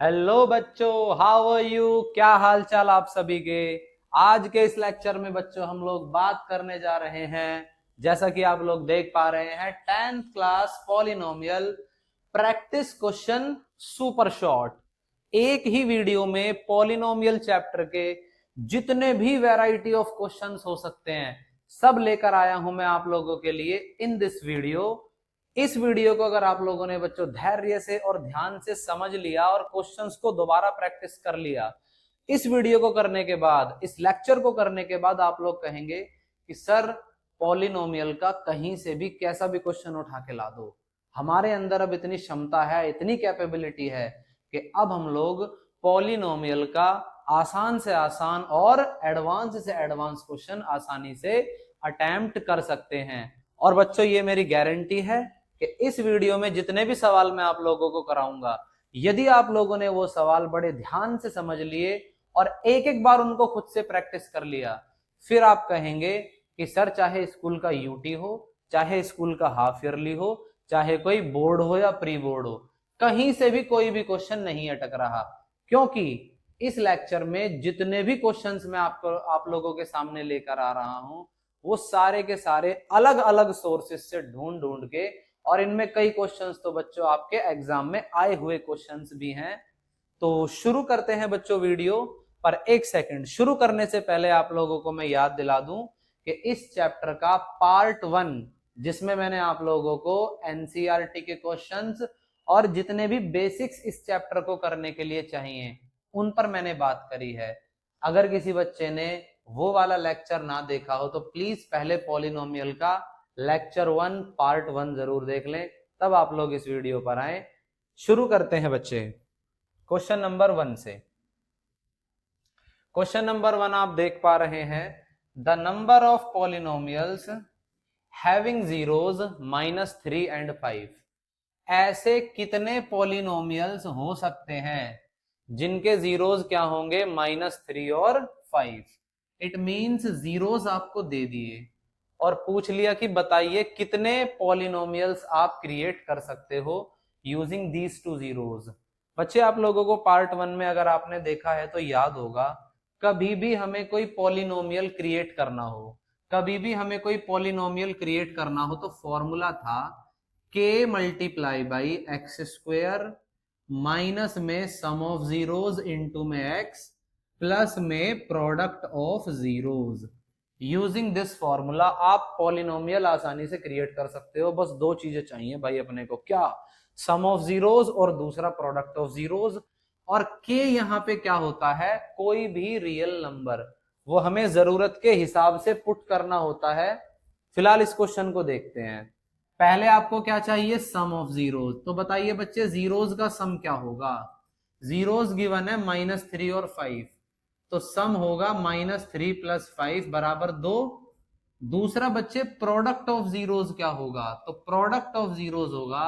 Hello बच्चों, how are you. क्या हाल चाल आप सभी के। आज के इस लेक्चर में बच्चों हम लोग बात करने जा रहे हैं, जैसा कि आप लोग देख पा रहे हैं, 10th class polynomial practice question super short. एक ही वीडियो में पॉलिनोमियल चैप्टर के जितने भी वैरायटी ऑफ क्वेश्चंस हो सकते हैं सब लेकर आया हूं मैं आप लोगों के लिए इन दिस वीडियो। इस वीडियो को अगर आप लोगों ने बच्चों धैर्य से और ध्यान से समझ लिया और क्वेश्चंस को दोबारा प्रैक्टिस कर लिया, इस वीडियो को करने के बाद, इस लेक्चर को करने के बाद आप लोग कहेंगे कि सर पॉलिनोमियल का कहीं से भी कैसा भी क्वेश्चन उठा के ला दो। हमारे अंदर अब इतनी क्षमता है, इतनी कैपेबिलिटी है कि अब हम लोग पॉलिनोमियल का आसान से आसान और एडवांस से एडवांस क्वेश्चन आसानी से अटेम्प्ट कर सकते हैं। और बच्चों ये मेरी गारंटी है कि इस वीडियो में जितने भी सवाल मैं आप लोगों को कराऊंगा, यदि आप लोगों ने वो सवाल बड़े ध्यान से समझ लिए और एक एक बार उनको खुद से प्रैक्टिस कर लिया, फिर आप कहेंगे कि सर चाहे स्कूल का यूटी हो, चाहे स्कूल का हाफ ईयरली हो, चाहे कोई बोर्ड हो या प्री बोर्ड हो, कहीं से भी कोई भी क्वेश्चन नहीं अटक रहा। क्योंकि इस लेक्चर में जितने भी क्वेश्चंस मैं आप लोगों के सामने लेकर आ रहा हूं, वो सारे के सारे अलग अलग सोर्सेस से ढूंढ ढूंढ के, और इनमें कई क्वेश्चंस तो बच्चों आपके एग्जाम में आए हुए क्वेश्चंस भी हैं। तो शुरू करते हैं बच्चों वीडियो। पर एक सेकंड, शुरू करने से पहले आप लोगों को मैं याद दिला दूं कि इस चैप्टर का पार्ट 1, जिसमें मैंने आप लोगों को एनसीईआरटी के क्वेश्चंस और जितने भी बेसिक्स इस चैप्टर को करने के लिए चाहिए उन पर मैंने बात करी है। अगर किसी बच्चे ने वो वाला लेक्चर ना देखा हो तो प्लीज पहले पॉलिनोमियल का लेक्चर 1 पार्ट 1 जरूर देख लें, तब आप लोग इस वीडियो पर आए। शुरू करते हैं बच्चे क्वेश्चन नंबर 1 से। क्वेश्चन नंबर 1 आप देख पा रहे हैं, the number of polynomials having zeros -3 and 5। ऐसे कितने पॉलिनोमियल्स हो सकते हैं जिनके जीरोज क्या होंगे, -3 और 5। इट मींस जीरोज आपको दे दिए और पूछ लिया कि बताइए कितने पॉलिनोमियल्स आप क्रिएट कर सकते हो यूजिंग दीज टू जीरोज। बच्चे आप लोगों को पार्ट 1 में अगर आपने देखा है तो याद होगा, कभी भी हमें कोई पॉलिनोमियल क्रिएट करना हो, कभी भी हमें कोई पॉलिनोमियल क्रिएट करना हो तो फॉर्मूला था k multiply by x square minus में सम ऑफ जीरोज इंटू में x प्लस में product of zeros. Using this formula आप पॉलिनोमियल आसानी से क्रिएट कर सकते हो। बस दो चीजें चाहिए भाई अपने को, क्या, सम ऑफ जीरोज और दूसरा प्रोडक्ट ऑफ जीरोज। और k यहाँ पे क्या होता है, कोई भी रियल नंबर, वो हमें जरूरत के हिसाब से पुट करना होता है। फिलहाल इस क्वेश्चन को देखते हैं। पहले आपको क्या चाहिए, सम ऑफ जीरोज। तो बताइए बच्चे जीरोज का सम क्या होगा। जीरोज गिवन है -3 और 5, तो सम होगा -3 + 5 बराबर 2। दूसरा बच्चे प्रोडक्ट ऑफ जीरोज क्या होगा, तो प्रोडक्ट ऑफ जीरोज होगा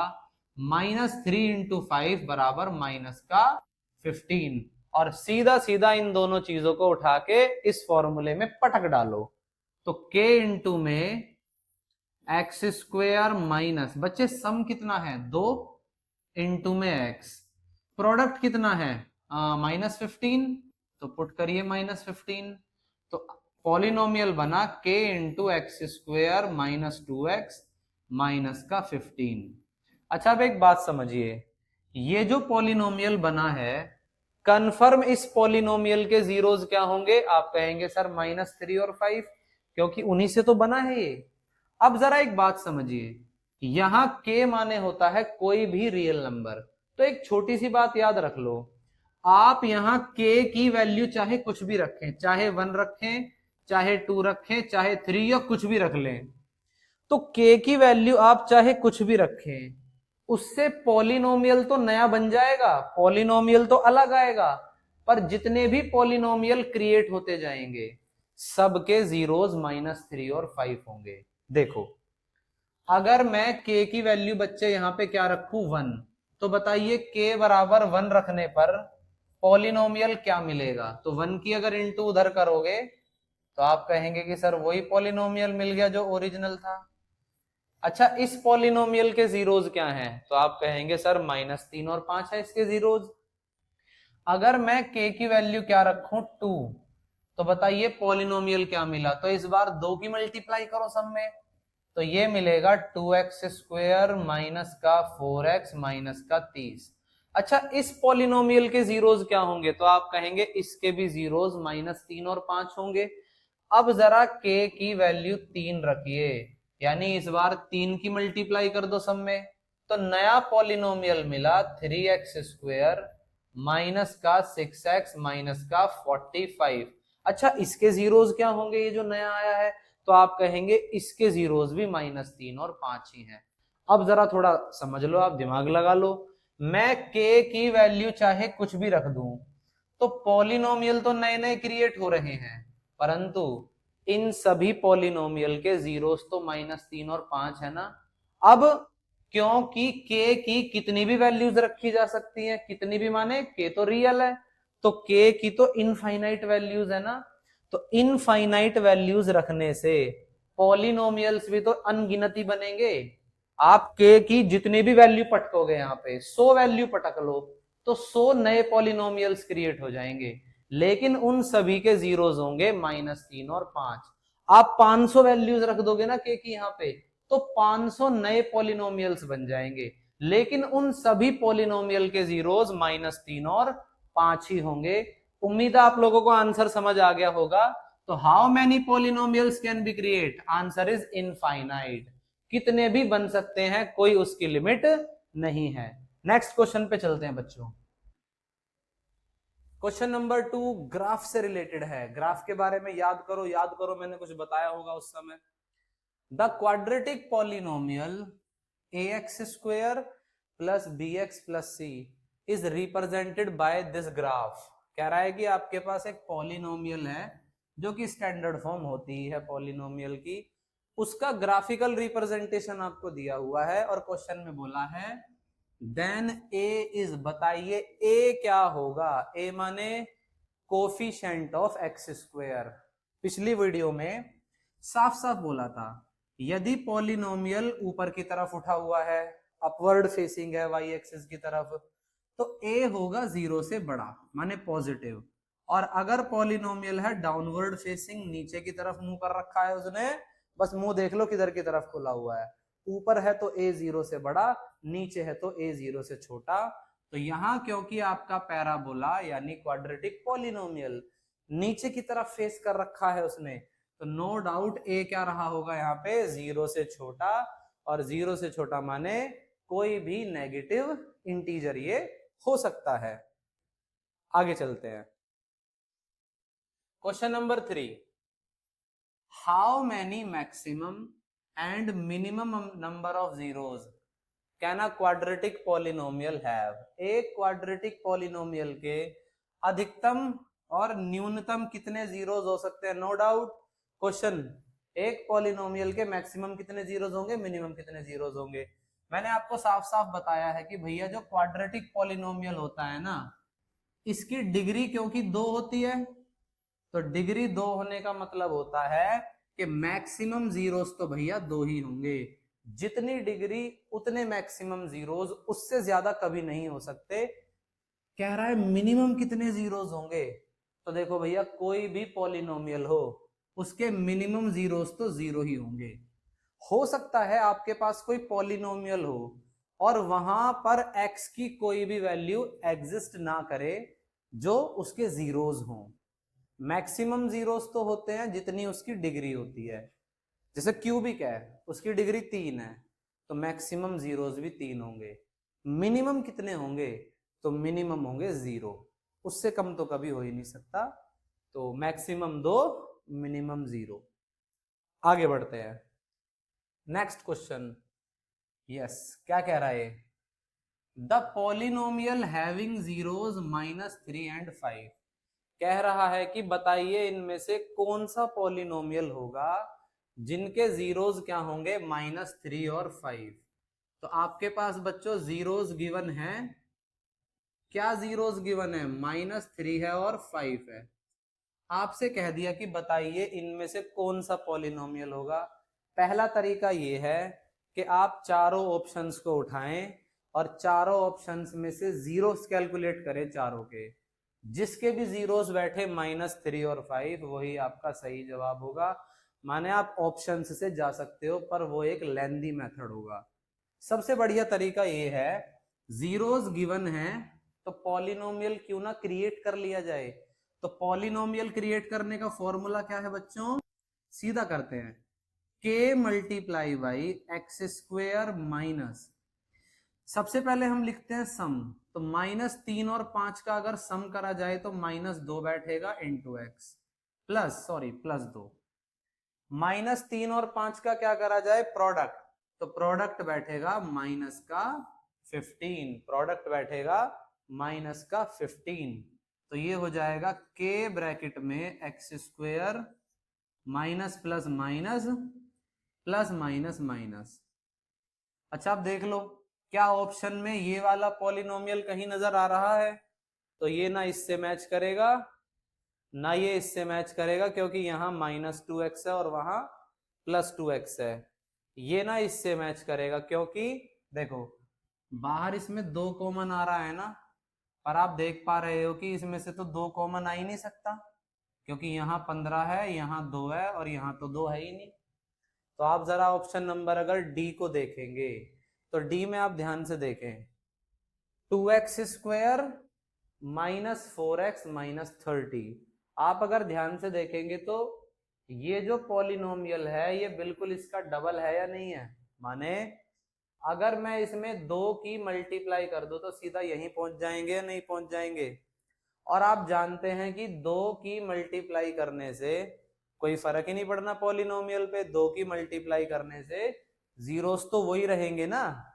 -3 × 5 बराबर -15। और सीधा सीधा इन दोनों चीजों को उठा के इस फॉर्मूले में पटक डालो। तो k इंटू में एक्स स्क्वेयर माइनस, बच्चे सम कितना है 2 इंटू में x, प्रोडक्ट कितना है -15, तो पुट करिए -15। तो पॉलिनोमियल बना k into x square -2x minus का 15। अच्छा अब एक बात समझिए, ये जो पॉलिनोमियल बना है, कंफर्म इस पॉलिनोमियल के जीरोज क्या होंगे। आप कहेंगे सर -3 और 5, क्योंकि उन्हीं से तो बना है ये। अब जरा एक बात समझिए, यहां k माने होता है कोई भी रियल नंबर। तो एक छोटी सी बात याद रख लो, आप यहां k की वैल्यू चाहे कुछ भी रखें, चाहे 1 रखें, चाहे 2 रखें, चाहे 3 या कुछ भी रख लें, तो k की वैल्यू आप चाहे कुछ भी रखें, उससे पॉलिनोमियल तो नया बन जाएगा, पॉलिनोमियल तो अलग आएगा। पर जितने भी पॉलिनोमियल क्रिएट होते जाएंगे सबके जीरोज -3 और 5 होंगे। देखो अगर मैं k की वैल्यू बच्चे यहां पे क्या रखूं 1, तो बताइए k बराबर 1 रखने पर पॉलिनोमियल क्या मिलेगा। तो 1 की अगर इंटू उधर करोगे तो आप कहेंगे कि सर वही पॉलिनोमियल मिल गया जो ओरिजिनल था। अच्छा इस पॉलिनोमियल के जीरोज क्या हैं, तो आप कहेंगे सर -3 और 5 है इसके जीरोज। अगर मैं k की वैल्यू क्या रखूं 2, तो बताइए पॉलिनोमियल क्या मिला, तो इस बार 2 की मल्टीप्लाई करो सब में, तो ये मिलेगा 2x² माइनस का 4x माइनस का 30। अच्छा, इस पॉलिनोमियल के जीरोस क्या होंगे, तो आप कहेंगे इसके भी जीरोस -3 और 5 होंगे। अब जरा k की वैल्यू 3 रखिए, यानी इस बार 3 की मल्टीप्लाई कर दो सब में, तो नया पॉलिनोमियल मिला 3x² माइनस का 6x माइनस का 45। अच्छा, इसके जीरोस क्या होंगे, ये जो नया आया है, तो आप कहेंगे इसके जीरोस भी -3 और 5 ही हैं। अब जरा थोड़ा समझ लो, आप दिमाग लगा लो, मैं k की वैल्यू चाहे कुछ भी रख दूं, तो पॉलिनोमियल तो नए नए क्रिएट हो रहे हैं, परंतु इन सभी पॉलिनोमियल के जीरोस तो -3 और 5 है ना। अब क्योंकि k की कितनी भी वैल्यूज रखी जा सकती हैं, कितनी भी माने k तो रियल है, तो k की तो इनफाइनाइट वैल्यूज है ना, तो इनफाइनाइट वैल्यूज रखने से पॉलिनोमियल्स भी तो अनगिनती बनेंगे। आप k की जितनी भी वैल्यू पटकोगे, यहाँ पे 100 वैल्यू पटक लो, तो 100 नए पॉलिनोमियल्स क्रिएट हो जाएंगे, लेकिन उन सभी के जीरोस होंगे -3 और 5। आप 500 वैल्यूज रख दोगे ना k की यहाँ पे, तो 500 नए पॉलिनोमियल्स बन जाएंगे, लेकिन उन सभी पॉलिनोमियल के जीरोस -3 और 5 ही होंगे। उम्मीद है आप लोगों को आंसर समझ आ गया होगा। तो how many polynomials can be create, answer is infinite, कितने भी बन सकते हैं, कोई उसकी लिमिट नहीं है। नेक्स्ट क्वेश्चन पे चलते हैं बच्चों। क्वेश्चन नंबर 2 ग्राफ से रिलेटेड है। ग्राफ के बारे में याद करो, याद करो, मैंने कुछ बताया होगा उस समय। The quadratic polynomial ax² plus bx plus c is represented by this graph. कह रहा है कि आपके पास एक पॉलिनोमियल है जो कि स्टैंडर्ड फॉर्म होती है पॉलिनोमियल की, उसका ग्राफिकल रिप्रेजेंटेशन आपको दिया हुआ है, और क्वेश्चन में बोला है देन a इज, बताइए a क्या होगा, a माने कोफिशिएंट ऑफ x²। पिछली वीडियो में साफ साफ बोला था, यदि पॉलिनोमियल ऊपर की तरफ उठा हुआ है, अपवर्ड फेसिंग है y एक्सिस की तरफ, तो a होगा 0 से बड़ा, माने पॉजिटिव। और अगर पॉलिनोमियल है डाउनवर्ड फेसिंग, नीचे की तरफ मुंह कर रखा है उसने, बस मुंह देख लो किधर की तरफ खुला हुआ है, ऊपर है तो a 0 से बड़ा, नीचे है तो a 0 से छोटा। तो यहां क्योंकि आपका पैराबोला यानी क्वाड्रेटिक पॉलिनोमियल नीचे की तरफ फेस कर रखा है उसने, तो नो डाउट a क्या रहा होगा यहाँ पे 0 से छोटा, और 0 से छोटा माने कोई भी नेगेटिव इंटीजर ये हो सकता है। आगे चलते हैं। Question number 3, how many maximum and minimum number of zeros can a quadratic polynomial have. एक क्वाड्रेटिक पॉलिनोमियल के अधिकतम और न्यूनतम कितने जीरोस हो सकते हैं। नो डाउट क्वेश्चन, एक पॉलिनोमियल के मैक्सिमम कितने जीरोस होंगे, मिनिमम कितने जीरोस होंगे। मैंने आपको साफ साफ बताया है कि भैया जो क्वाड्रेटिक पॉलिनोमियल होता है ना, इसकी डिग्री क्योंकि 2 होती है, तो डिग्री 2 होने का मतलब होता है कि मैक्सिमम जीरोस तो भैया 2 ही होंगे। जितनी डिग्री उतने मैक्सिमम जीरोस, उससे ज्यादा कभी नहीं हो सकते। कह रहा है मिनिमम कितने जीरोस होंगे, तो देखो भैया कोई भी पॉलिनोमियल हो उसके मिनिमम जीरोस तो 0 ही होंगे। हो सकता है आपके पास कोई पॉलिनोमियल हो और वहां पर x की कोई भी वैल्यू एग्जिस्ट ना करे जो उसके जीरोस हों। मैक्सिमम जीरोस तो होते हैं जितनी उसकी डिग्री होती है, जैसे क्यूबिक है उसकी डिग्री 3 है, तो मैक्सिमम जीरोस भी 3 होंगे। मिनिमम कितने होंगे, तो मिनिमम होंगे 0, उससे कम तो कभी हो ही नहीं सकता। तो मैक्सिमम 2, मिनिमम 0। आगे बढ़ते हैं। नेक्स्ट क्वेश्चन, यस क्या कह रहा है, the polynomial having zeros -3 and 5। कह रहा है कि बताइए इनमें से कौन सा पॉलिनोमियल होगा जिनके जीरोस क्या होंगे -3 और 5। तो आपके पास बच्चों जीरोस गिवन है, क्या जीरोस गिवन है, -3 है और 5 है। आपसे कह दिया कि बताइए इनमें से कौन सा पॉलिनोमियल होगा। पहला तरीका ये है कि आप चारों ऑप्शंस को उठाएं और चारों ऑप्शंस में से जीरोस कैलकुलेट करें चारों के। जिसके भी जीरोस बैठे -3 और 5 वही आपका सही जवाब होगा। माने आप ऑप्शन से जा सकते हो, पर वो एक लेंदी मेथड होगा। सबसे बढ़िया तरीका ये है, जीरोस गिवन है तो पॉलिनोमियल क्यों ना क्रिएट कर लिया जाए। तो पॉलिनोमियल क्रिएट करने का फॉर्मूला क्या है बच्चों, सीधा करते हैं, k multiply by x square minus, सबसे पहले हम लिखते हैं सम, तो -3 और 5 का अगर सम करा जाए तो -2 बैठेगा इंटू एक्स +2, -3 और 5 का क्या करा जाए प्रोडक्ट, तो प्रोडक्ट बैठेगा -15, प्रोडक्ट बैठेगा -15, तो ये हो जाएगा k ब्रैकेट में x square minus plus minus plus minus minus. अच्छा आप देख लो, क्या ऑप्शन में ये वाला पॉलिनोमियल कहीं नजर आ रहा है, तो ये ना इससे मैच करेगा ना ये इससे मैच करेगा, क्योंकि यहाँ -2x है और वहां +2x है। ये ना इससे मैच करेगा क्योंकि देखो बाहर इसमें 2 कॉमन आ रहा है ना, पर आप देख पा रहे हो कि इसमें से तो 2 कॉमन आ ही नहीं सकता, क्योंकि यहाँ 15 है, यहाँ 2 है और यहाँ तो 2 है ही नहीं। तो आप जरा ऑप्शन नंबर अगर डी को देखेंगे तो डी में आप ध्यान से देखें, 2x² -4x -30, आप अगर ध्यान से देखेंगे तो ये जो पॉलिनोमियल है ये बिल्कुल इसका डबल है या नहीं है। माने अगर मैं इसमें 2 की मल्टीप्लाई कर दूं तो सीधा यहीं पहुंच जाएंगे या नहीं पहुंच जाएंगे। और आप जानते हैं कि 2 की मल्टीप्लाई करने से कोई फर्क ही नहीं पड़ना पॉलिनोमियल पे, 2 की मल्टीप्लाई करने से जीरोस तो वही रहेंगे ना।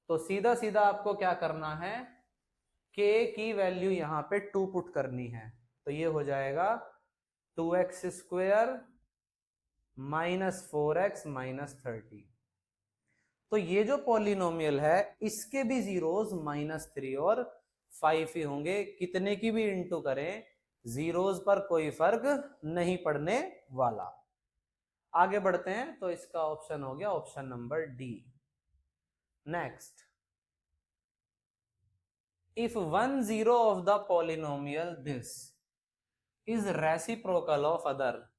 तो सीधा सीधा आपको क्या करना है, k की वैल्यू यहाँ पे 2 पुट करनी है, तो ये हो जाएगा 2x² -4x -30। तो ये जो पॉलिनोमियल है इसके भी जीरोस -3 और 5 ही होंगे, कितने की भी इंटू करें जीरोस पर कोई फर्क नहीं पड़ने वाला। आगे बढ़ते हैं, तो इसका ऑप्शन हो गया option number D. Next, if one zero of the polynomial this is reciprocal of other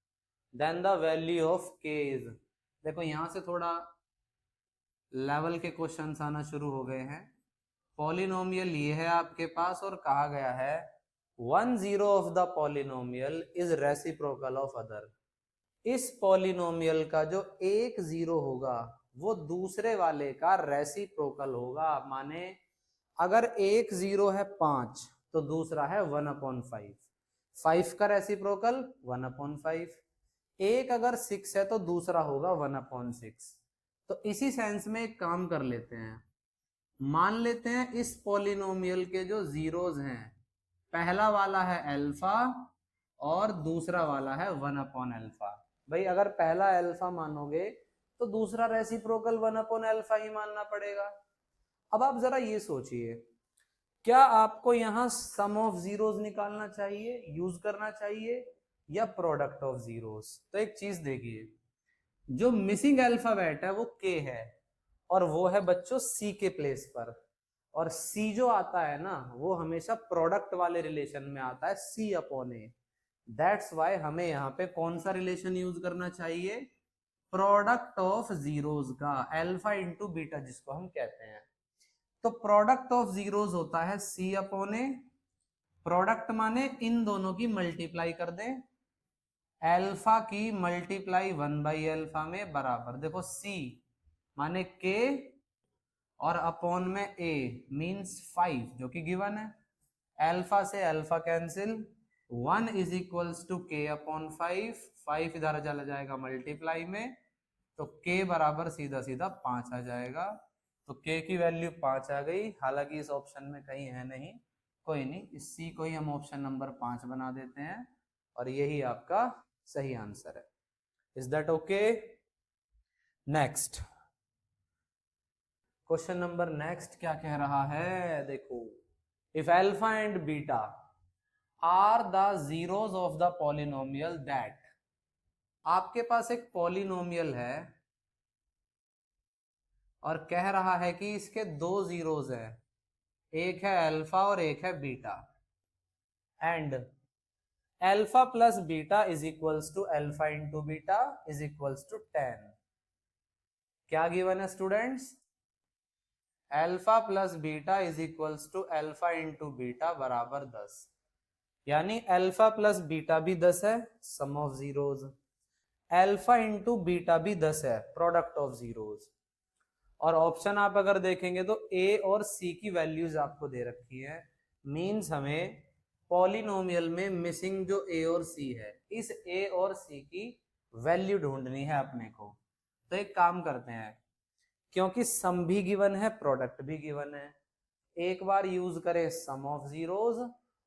then the value of k is, देखो यहां से थोड़ा लेवल के क्वेश्चंस आना शुरू हो गए हैं। पॉलिनोमियल ये है आपके पास और कहा गया है 1 0 of the polynomial is reciprocal of other. इस पॉलिनोमियल का जो एक जीरो होगा वो दूसरे वाले का रेसिप्रोकल होगा। माने अगर एक जीरो है 5 तो दूसरा है 1/5, 5 का रेसिप्रोकल 1/5, एक अगर 6 है तो दूसरा होगा 1/6। तो इसी सेंस में एक काम कर लेते हैं, मान लेते हैं इस पॉलिनोमियल के जो जीरोस हैं, पहला वाला है अल्फा और दूसरा वाला है 1/अल्फा। भाई अगर पहला अल्फा मानोगे तो दूसरा रेसिप्रोकल 1/अल्फा ही मानना पड़ेगा। अब आप जरा ये सोचिए, क्या आपको यहां सम ऑफ जीरोस निकालना चाहिए, यूज करना चाहिए, या प्रोडक्ट ऑफ जीरोस। तो एक चीज देखिए, जो मिसिंग अल्फाबेट है वो के है और वो है बच्चों सी के प्लेस पर, और सी जो आता है ना वो हमेशा प्रोडक्ट वाले रिलेशन में आता है, C/A। दैट्स वाई हमें यहाँ पे कौन सा रिलेशन यूज करना चाहिए, प्रोडक्ट ऑफ जीरोस का, अल्फा इंटू बीटा जिसको हम कहते हैं। तो प्रोडक्ट ऑफ जीरोस होता है C/A। प्रोडक्ट माने इन दोनों की मल्टीप्लाई कर दें, अल्फा की मल्टीप्लाई 1/अल्फा में बराबर, देखो C माने K और अपॉन में A मींस 5 जो कि गिवन है। अल्फा से alpha cancel, 1 is equals to K/5, 5 इधर चला जाएगा मल्टीप्लाई में, तो K बराबर सीधा सीधा 5 आ जाएगा। तो K की वैल्यू 5 आ गई, हालांकि इस ऑप्शन में कहीं है नहीं, कोई नहीं, इस C को ही हम ऑप्शन नंबर 5 बना देते हैं और यही आपका सही आंसर है। Is that okay? Next question number next क्या कह रहा है, देखो, if alpha and beta are the zeros of the polynomial that, आपके पास एक पॉलिनोमियल है और कह रहा है कि इसके 2 जीरोस है, एक है अल्फा और एक है beta. And alpha plus beta is equals to alpha into beta is equals to 10। क्या गिवन है students? Alpha plus beta is equals to alpha into beta बराबर 10, यानी अल्फा प्लस बीटा भी 10 है, sum of zeros, alpha into beta भी 10 है, product of zeros. और option आप अगर देखेंगे तो ए और सी की वैल्यूज आपको दे रखी है, मींस हमें पॉलिनोमियल में मिसिंग जो ए और सी है, इस ए और सी की वैल्यू ढूंढनी है अपने को। तो एक काम करते हैं, क्योंकि सम भी गिवन है प्रोडक्ट भी गिवन है, एक बार यूज करें सम ऑफ जीरोज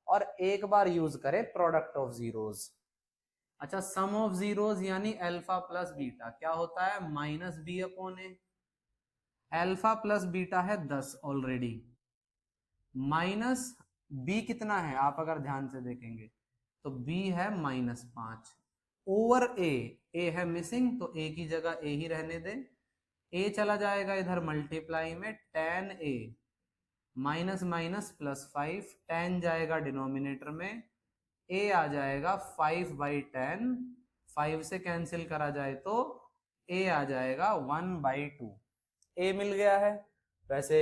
और एक बार यूज करें प्रोडक्ट ऑफ जीरोज। अच्छा, सम ऑफ जीरोज यानी अल्फा प्लस बीटा क्या होता है? Minus B upon A. Alpha plus beta है 10 ऑलरेडी, माइनस बी कितना है आप अगर ध्यान से देखेंगे तो बी है -5 ओवर ए, ए है मिसिंग तो ए की जगह ए ही रहने दें, ए चला जाएगा इधर मल्टीप्लाई में, tan ए माइनस माइनस +5, tan जाएगा डिनोमिनेटर में, ए आ जाएगा 5/10, 5 से कैंसिल करा जाए तो ए आ जाएगा 1/2, ए मिल गया है। वैसे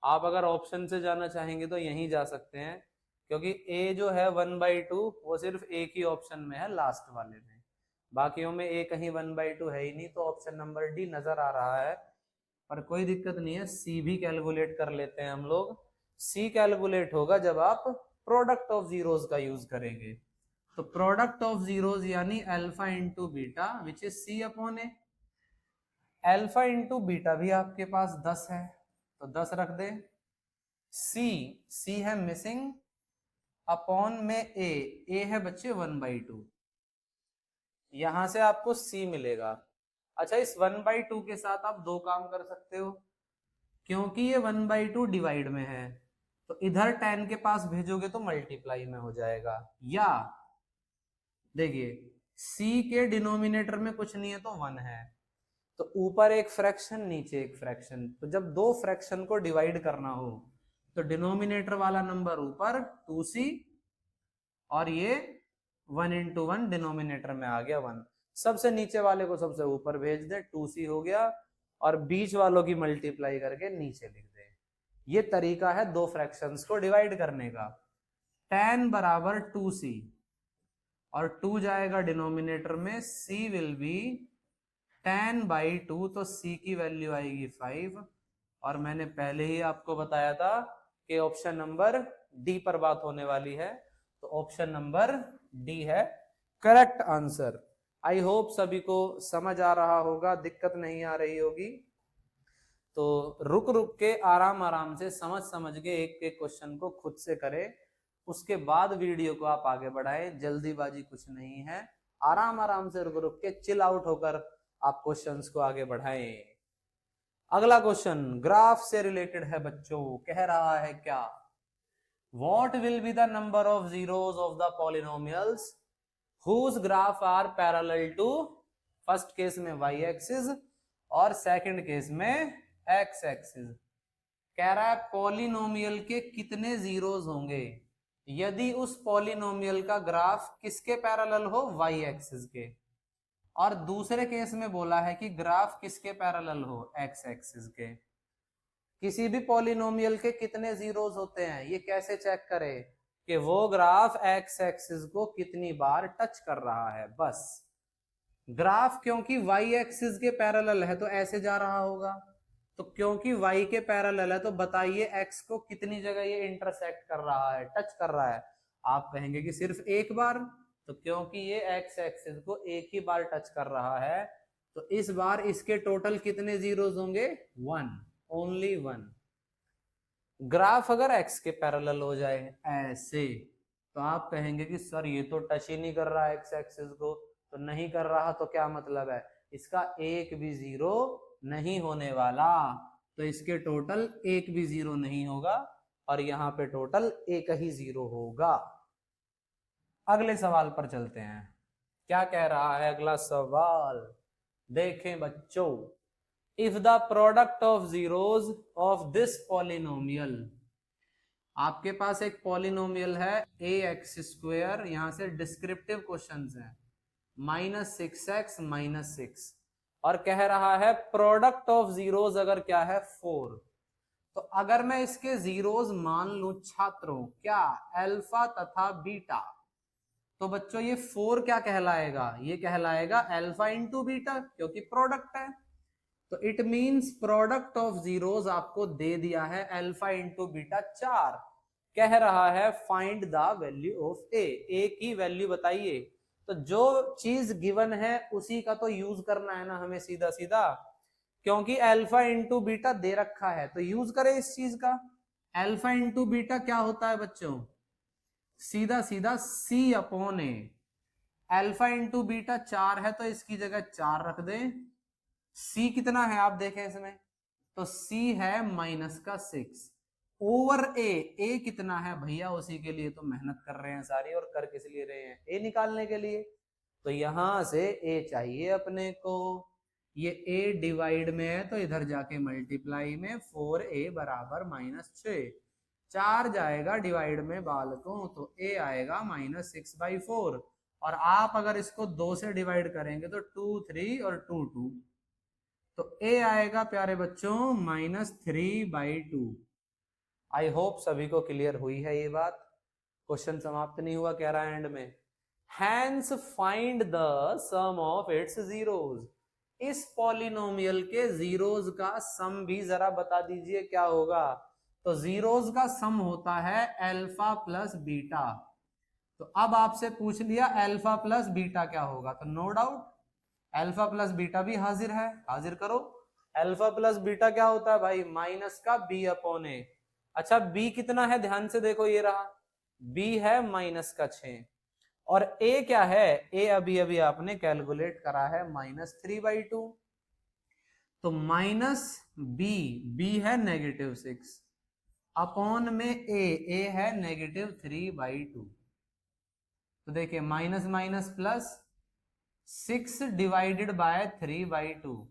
आप अगर ऑप्शन से जाना चाहेंगे तो यहीं जा सकते हैं, क्योंकि ए जो है 1/2 वो सिर्फ एक ही ऑप्शन में है, लास्ट वाले में, बाकियों में ए कहीं 1/2 है ही नहीं, तो ऑप्शन नंबर डी नजर आ रहा है। पर कोई दिक्कत नहीं है, सी भी कैलकुलेट कर लेते हैं हम लोग। सी कैलकुलेट होगा जब आप प्रोडक्ट ऑफ जीरोज का यूज करेंगे। तो प्रोडक्ट ऑफ जीरोज यानी alpha into beta which is C upon A. Alpha into beta भी आपके पास 10 है तो 10 रख दे, सी है मिसिंग, अपॉन में ए है बच्चे 1/2, यहां से आपको सी मिलेगा। अच्छा, इस 1/2 के साथ आप दो काम कर सकते हो, क्योंकि ये 1/2 डिवाइड में है तो इधर 10 के पास भेजोगे तो मल्टीप्लाई में हो जाएगा, या देखिए सी के डिनोमिनेटर में कुछ नहीं है तो 1 है, तो ऊपर एक फ्रैक्शन नीचे एक फ्रैक्शन, तो जब दो फ्रैक्शन को डिवाइड करना हो तो डिनोमिनेटर वाला नंबर ऊपर 2c और ये 1 into 1 डिनोमिनेटर में आ गया 1, सबसे नीचे वाले को सबसे ऊपर भेज दे 2c हो गया, और बीच वालों की मल्टीप्लाई करके नीचे लिख दे। ये तरीका है दो फ्रैक्शंस को डिवाइड करने का। tan बराबर 2c और 2 जाएगा डिनोमिनेटर में, c विल बी tan/2, तो c की वैल्यू आएगी 5, और मैंने पहले ही आपको बताया था कि ऑप्शन नंबर डी पर बात होने वाली है, तो ऑप्शन नंबर डी है करेक्ट आंसर। आई होप सभी को समझ आ रहा होगा, दिक्कत नहीं आ रही होगी। तो रुक रुक के आराम आराम से समझ के एक एक क्वेश्चन को खुद से करें, उसके बाद वीडियो को आप आगे बढ़ाएं, जल्दीबाजी कुछ नहीं है, आराम आराम से रुक रुक के चिल आउट होकर आप क्वेश्चंस को आगे बढ़ाएं। अगला क्वेश्चन ग्राफ से रिलेटेड है बच्चों, कह रहा है क्या, what will be the number of zeros of the polynomials whose graph are parallel to, first case में y एक्सिस और सेकंड केस में x एक्सिस। कह रहा है पॉलिनोमियल के कितने जीरोस होंगे यदि उस पॉलिनोमियल का ग्राफ किसके पैरेलल हो, y एक्सिस के, और दूसरे केस में बोला है कि ग्राफ किसके पैरेलल हो, x एक्सिस के। किसी भी पॉलिनोमियल के कितने जीरोस होते हैं ये कैसे चेक करें कि वो ग्राफ x एक्सिस को कितनी बार टच कर रहा है, बस ग्राफ क्योंकि y एक्सिस के पैरेलल है तो ऐसे जा रहा होगा, तो क्योंकि y के पैरेलल है तो बताइए x को कितनी जगह ये इंटरसेक्ट कर रहा है, टच कर रहा है। आप कहेंगे कि सिर्फ एक बार, तो क्योंकि ये x एक्सिस को एक ही बार टच कर रहा है तो इस बार इसके टोटल कितने जीरोस होंगे, 1, ओनली 1। ग्राफ अगर x के पैरेलल हो जाए ऐसे तो आप कहेंगे कि सर ये तो टच ही नहीं कर रहा x एक्सिस को, तो नहीं कर रहा तो क्या मतलब है, इसका एक भी जीरो नहीं होने वाला, तो इसके टोटल एक भी जीरो नहीं होगा और यहाँ पे टोटल एक ही जीरो होगा। अगले सवाल पर चलते हैं, क्या कह रहा है अगला सवाल, देखें बच्चों, if the product of zeros of this polynomial आपके पास एक पॉलिनोमियल है ax², यहां से डिस्क्रिप्टिव क्वेश्चंस हैं, -6x-6, और कह रहा है प्रोडक्ट ऑफ जीरोज अगर क्या है 4। तो अगर मैं इसके जीरोज मान लूं छात्रों क्या, अल्फा तथा बीटा, तो बच्चों ये 4 क्या कहलाएगा, ये कहलाएगा अल्फा इंटू बीटा, क्योंकि प्रोडक्ट है। तो it means product of zeros आपको दे दिया है अल्फा इंटू बीटा 4। कह रहा है फाइंड द वैल्यू ऑफ ए की वैल्यू बताइए। तो जो चीज गिवन है उसी का तो यूज करना है ना हमें, सीधा सीधा, क्योंकि अल्फा इंटू बीटा दे रखा है तो यूज करें इस चीज का। अल्फा इंटू बीटा क्या होता है बच्चों, सीधा सीधा सी upon A. Alpha into beta 4 है तो इसकी जगह 4 रख दें। सी कितना है आप देखें इसमें, तो सी है -6 ओवर ए कितना है भैया, उसी के लिए तो मेहनत कर रहे हैं सारी, और कर किस लिए रहे हैं, ए निकालने के लिए। तो यहां से ए चाहिए अपने को, ये ए डिवाइड में है तो इधर जाके मल्टीप्लाई में, 4a बराबर -6, 4 जाएगा डिवाइड में बालकों तो ए आएगा -6/4, और आप अगर इसको 2 से डिवाइड करेंगे तो 2 3 और 2 2, तो ए आएगा प्यारे बच्चों -3/2। आई होप सभी को क्लियर हुई है ये बात। क्वेश्चन समाप्त नहीं हुआ, कह रहा है एंड में, hence find the sum of its zeros. इस पॉलिनोमियल के जीरोज का सम भी जरा बता दीजिए क्या होगा। तो जीरोज का सम होता है अल्फा प्लस बीटा। तो अब आपसे पूछ लिया अल्फा प्लस बीटा क्या होगा, तो no doubt alpha plus beta भी हाजिर है, हाजिर करो। अल्फा प्लस बीटा क्या होता है भाई, माइनस का b अपॉन ए। अच्छा b कितना है, ध्यान से देखो, ये रहा b है -6, और a क्या है, a अभी अभी आपने कैलकुलेट करा है -3/2। तो माइनस b है -6 अपॉन में a है -3/2। तो देखिए minus minus plus, 6 divided by 3/2,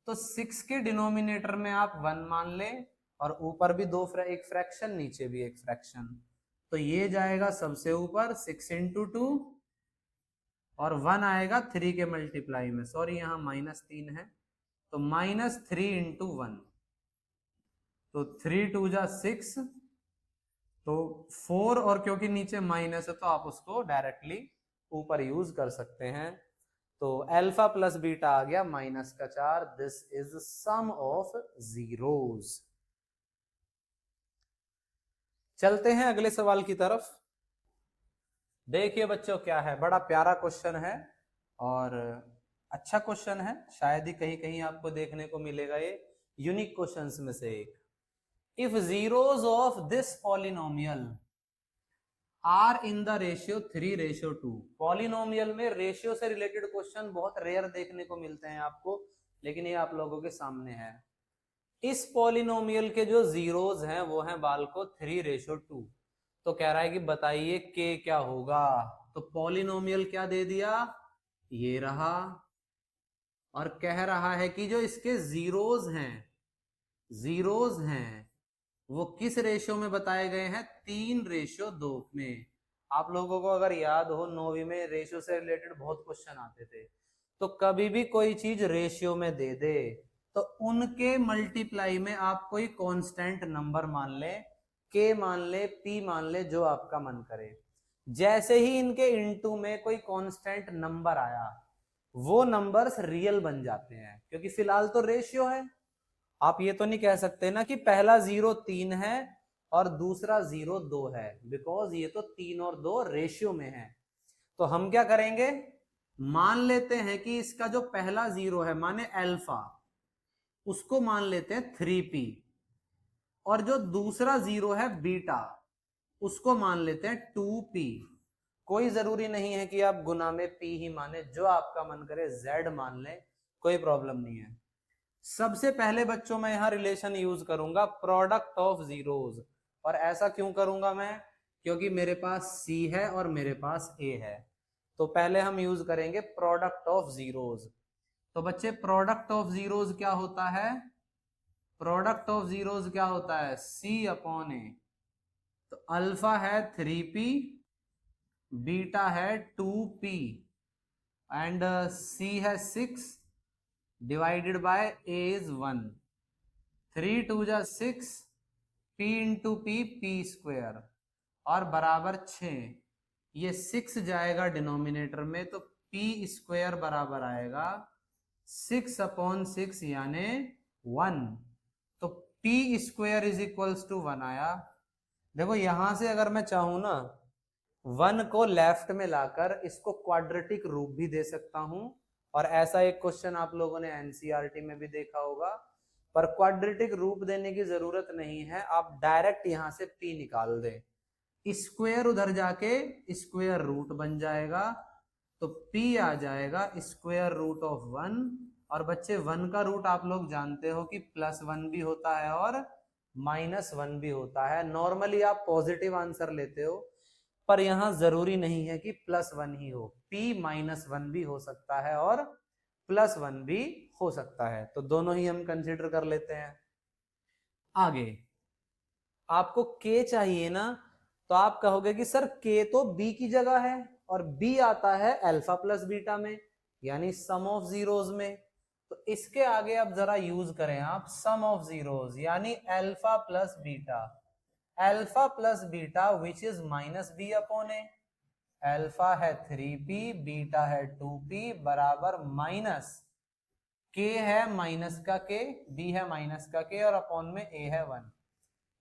तो 6 के डिनोमिनेटर में आप 1 मान लें, और ऊपर भी एक फ्रैक्शन, नीचे भी एक फ्रैक्शन, तो ये जाएगा सबसे ऊपर 6 × 2, और 1 आएगा 3 के मल्टीप्लाई में, सॉरी यहाँ -3 है, तो -3 × 1, तो 3 2 जा 6, तो 4, और क्योंकि नीचे माइनस है तो आप उसको डायरेक्टली ऊपर यूज कर सकते हैं। तो अल्फा प्लस बीटा आ गया -4, this is sum of zeros. चलते हैं अगले सवाल की तरफ। देखिए बच्चों क्या है, बड़ा प्यारा क्वेश्चन है और अच्छा क्वेश्चन है, शायद ही कहीं कहीं आपको देखने को मिलेगा, ये यूनिक क्वेश्चंस में से एक। If zeros of this polynomial are in the ratio 3:2। Polynomial में रेशियो से रिलेटेड क्वेश्चन बहुत रेयर देखने को मिलते हैं आपको, लेकिन ये आप लोगों के सामने है। इस पॉलिनोमियल के जो जीरोज हैं वो हैं बालको 3:2। तो कह रहा है कि बताइए के क्या होगा। तो पॉलिनोमियल क्या दे दिया, ये रहा, और कह रहा है कि जो इसके जीरोज हैं वो किस रेशियो में बताए गए हैं, 3:2 में। आप लोगों को अगर याद हो 9वीं में रेशियो से रिलेटेड बहुत क्वेश्चन आते थे, तो कभी भी कोई चीज रेशियो में दे दे तो उनके मल्टीप्लाई में आप कोई कांस्टेंट नंबर मान ले, के मान ले, पी मान ले, जो आपका मन करे। जैसे ही इनके इनटू में कोई कांस्टेंट नंबर आया, वो नंबर्स रियल बन जाते हैं, क्योंकि फिलहाल तो रेशियो है। आप ये तो नहीं कह सकते ना कि पहला 0 3 है और दूसरा 0 2 है, बिकॉज ये तो 3 और 2 रेशियो में है। तो हम क्या करेंगे, मान लेते हैं कि इसका जो पहला 0 है माने अल्फा, उसको मान लेते हैं 3p, और जो दूसरा 0 है बीटा, उसको मान लेते हैं 2p। कोई जरूरी नहीं है कि आप गुना में p ही माने, जो आपका मन करे z मान ले, कोई प्रॉब्लम नहीं है। सबसे पहले बच्चों मैं यहां रिलेशन यूज करूंगा प्रोडक्ट ऑफ जीरोज, और ऐसा क्यों करूंगा मैं, क्योंकि मेरे पास c है और मेरे पास a है। तो पहले हम यूज करेंगे प्रोडक्ट ऑफ जीरोज। तो बच्चे प्रोडक्ट ऑफ जीरोज क्या होता है, प्रोडक्ट ऑफ जीरोज क्या होता है, c अपॉन ए। तो अल्फा है 3p, बीटा है 2p एंड c है 6 डिवाइडेड बाय a इज 1। 3 2 जा 6, p into P P square और बराबर 6। ये 6 जाएगा डिनोमिनेटर में, तो p स्क्वायर बराबर आएगा 6/6 यानी 1। तो p square is equals to 1 आया। देखो यहां से अगर मैं चाहूं ना 1 को लेफ्ट में लाकर इसको क्वाड्रेटिक रूप भी दे सकता हूं, और ऐसा एक क्वेश्चन आप लोगों ने एनसीईआरटी में भी देखा होगा, पर क्वाड्रेटिक रूप देने की जरूरत नहीं है, आप डायरेक्ट यहां से p निकाल दे, स्क्वायर उधर जाके स्क्वायर रूट बन जाएगा, तो p आ जाएगा स्क्वायर रूट ऑफ 1। और बच्चे 1 का रूट आप लोग जानते हो कि +1 भी होता है और -1 भी होता है। नॉर्मली आप पॉजिटिव आंसर लेते हो, पर यहां जरूरी नहीं है कि +1 ही हो, p -1 भी हो सकता है और +1 भी हो सकता है, तो दोनों ही हम कंसिडर कर लेते हैं। आगे आपको k चाहिए ना, तो आप कहोगे कि सर k तो b की जगह है और b आता है अल्फा प्लस बीटा में, यानी सम ऑफ जीरोज में। तो इसके आगे अब जरा यूज करें आप सम ऑफ जीरोज, यानी alpha plus beta. Alpha plus beta which is -b upon a। Alpha है 3p, बीटा है 2p बराबर माइनस k है माइनस का k, b है माइनस का k और अपॉन में a है 1।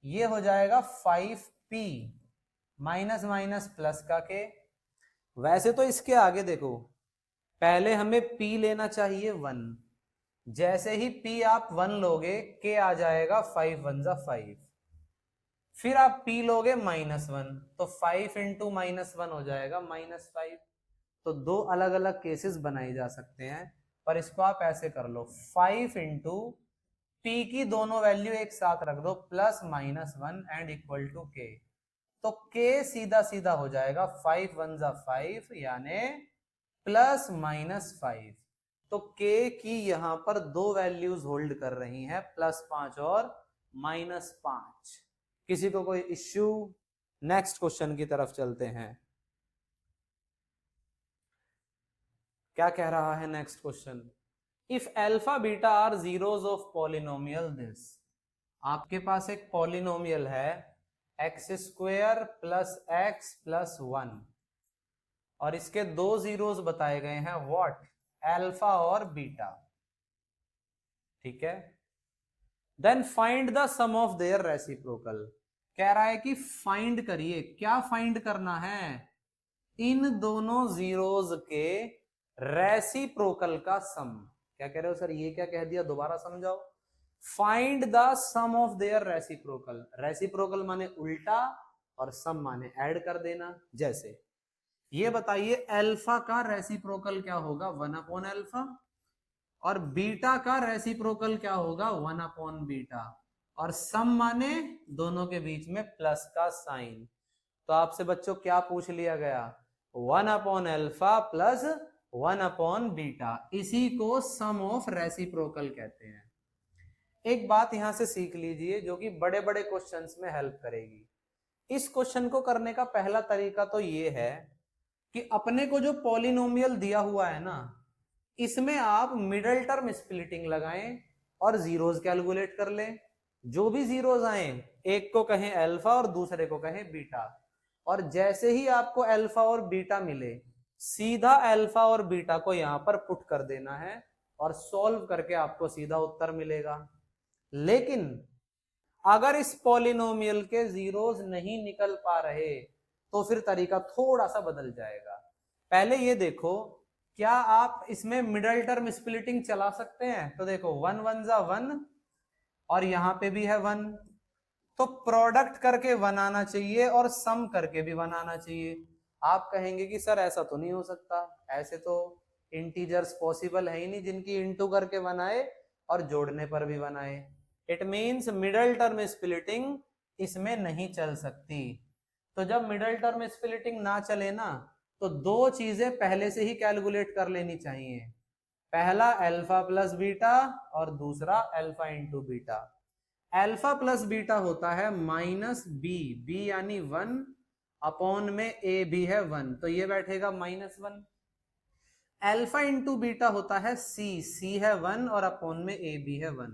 ये हो जाएगा 5p माइनस माइनस प्लस का k। वैसे तो इसके आगे देखो, पहले हमें p लेना चाहिए 1, जैसे ही p आप 1 लोगे k आ जाएगा 5 1 जा 5, फिर आप p लोगे -1, तो 5 इंटू -1 हो जाएगा -5। तो दो अलग अलग केसेस बनाए जा सकते हैं, पर इसको आप ऐसे कर लो 5 इंटू p की दोनों वैल्यू एक साथ रख दो +-1 एंड इक्वल टू k। तो k सीधा सीधा हो जाएगा 5 1 जा 5 यानी +-5। तो k की यहां पर दो वैल्यूज होल्ड कर रही हैं, +5 और -5। किसी को कोई इश्यू? नेक्स्ट क्वेश्चन की तरफ चलते हैं। क्या कह रहा है next question? If alpha beta are zeros of polynomial this. आपके पास एक पॉलिनोमियल है x² + x + 1 और इसके दो जीरोज बताए गए हैं, व्हाट? अल्फा और बीटा। ठीक है, then find the sum of their reciprocal. कह रहा है कि फाइंड करिए। क्या फाइंड करना है? इन दोनों जीरोज के रेसिप्रोकल का सम। क्या कह रहे हो सर, ये क्या कह दिया, दोबारा समझाओ। Find the sum of their reciprocal. Reciprocal माने उल्टा और सम माने ऐड कर देना। जैसे ये बताइए अल्फा का रेसिप्रोकल क्या होगा? 1/अल्फा। और बीटा का रेसिप्रोकल क्या होगा? 1/बीटा। और सम माने दोनों के बीच में प्लस का साइन। तो आपसे बच्चों क्या पूछ लिया गया? 1/अल्फा प्लस 1/बीटा, इसी को सम ऑफ रेसिप्रोकल कहते हैं। एक बात यहां से सीख लीजिए जो कि बड़े बड़े क्वेश्चंस में हेल्प करेगी। इस क्वेश्चन को करने का पहला तरीका तो ये है कि अपने को जो पॉलिनोमियल दिया हुआ है ना, इसमें आप मिडल टर्म स्प्लिटिंग लगाएं और जीरोज कैलकुलेट कर लें। जो भी जीरोज आए, एक को कहें अल्फा और दूसरे को कहें बीटा, और जैसे ही आपको अल्फा और बीटा मिले, सीधा अल्फा और बीटा को यहां पर पुट कर देना है और सॉल्व करके आपको सीधा उत्तर मिलेगा। लेकिन अगर इस पॉलिनोमियल के जीरोज नहीं निकल पा रहे तो फिर तरीका थोड़ा सा बदल जाएगा। पहले ये देखो, क्या आप इसमें मिडल टर्म स्प्लिटिंग चला सकते हैं? तो देखो 1 1 जा 1 और यहां पे भी है 1, तो प्रोडक्ट करके 1 आना चाहिए और सम करके भी 1 आना चाहिए। आप कहेंगे कि सर ऐसा तो नहीं हो सकता, ऐसे तो इंटीजर्स पॉसिबल है ही नहीं जिनकी इंटू करके 1 आए और जोड़ने पर भी 1 आए। It means middle term splitting इसमें नहीं चल सकती। तो जब मिडल टर्म स्प्लिटिंग ना चले ना, तो दो चीजें पहले से ही कैलकुलेट कर लेनी चाहिए। पहला अल्फा प्लस बीटा और दूसरा alpha into beta. Alpha plus beta होता है माइनस बी, बी यानी 1 अपॉन में ए भी है 1, तो ये बैठेगा -1। अल्फा इंटू बीटा होता है सी, सी है 1 और अपॉन में ए भी है 1।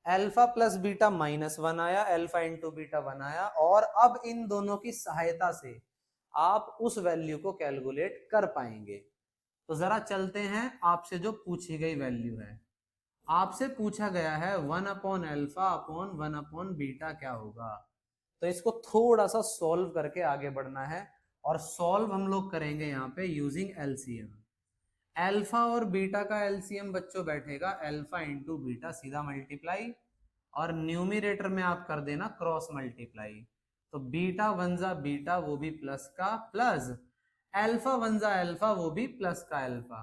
अल्फा प्लस बीटा -1 आया, अल्फा इंटू बीटा 1 आया, और अब इन दोनों की सहायता से आप उस वैल्यू को कैलकुलेट कर पाएंगे। तो जरा चलते हैं आपसे जो पूछी गई वैल्यू है। आपसे पूछा गया है 1 upon alpha upon 1 upon beta क्या होगा। तो इसको थोड़ा सा सॉल्व करके आगे बढ़ना है, और सॉल्व हम लोग करेंगे यहाँ पे यूजिंग एलसीएम। अल्फा और बीटा का एलसीएम बच्चों बैठेगा अल्फा इंटू बीटा, सीधा मल्टीप्लाई, और न्यूमिरेटर में आप कर देना क्रॉस मल्टीप्लाई। तो बीटा वन जा बीटा, वो भी प्लस का प्लस, अल्फा वन जा अल्फा, वो भी प्लस का अल्फा।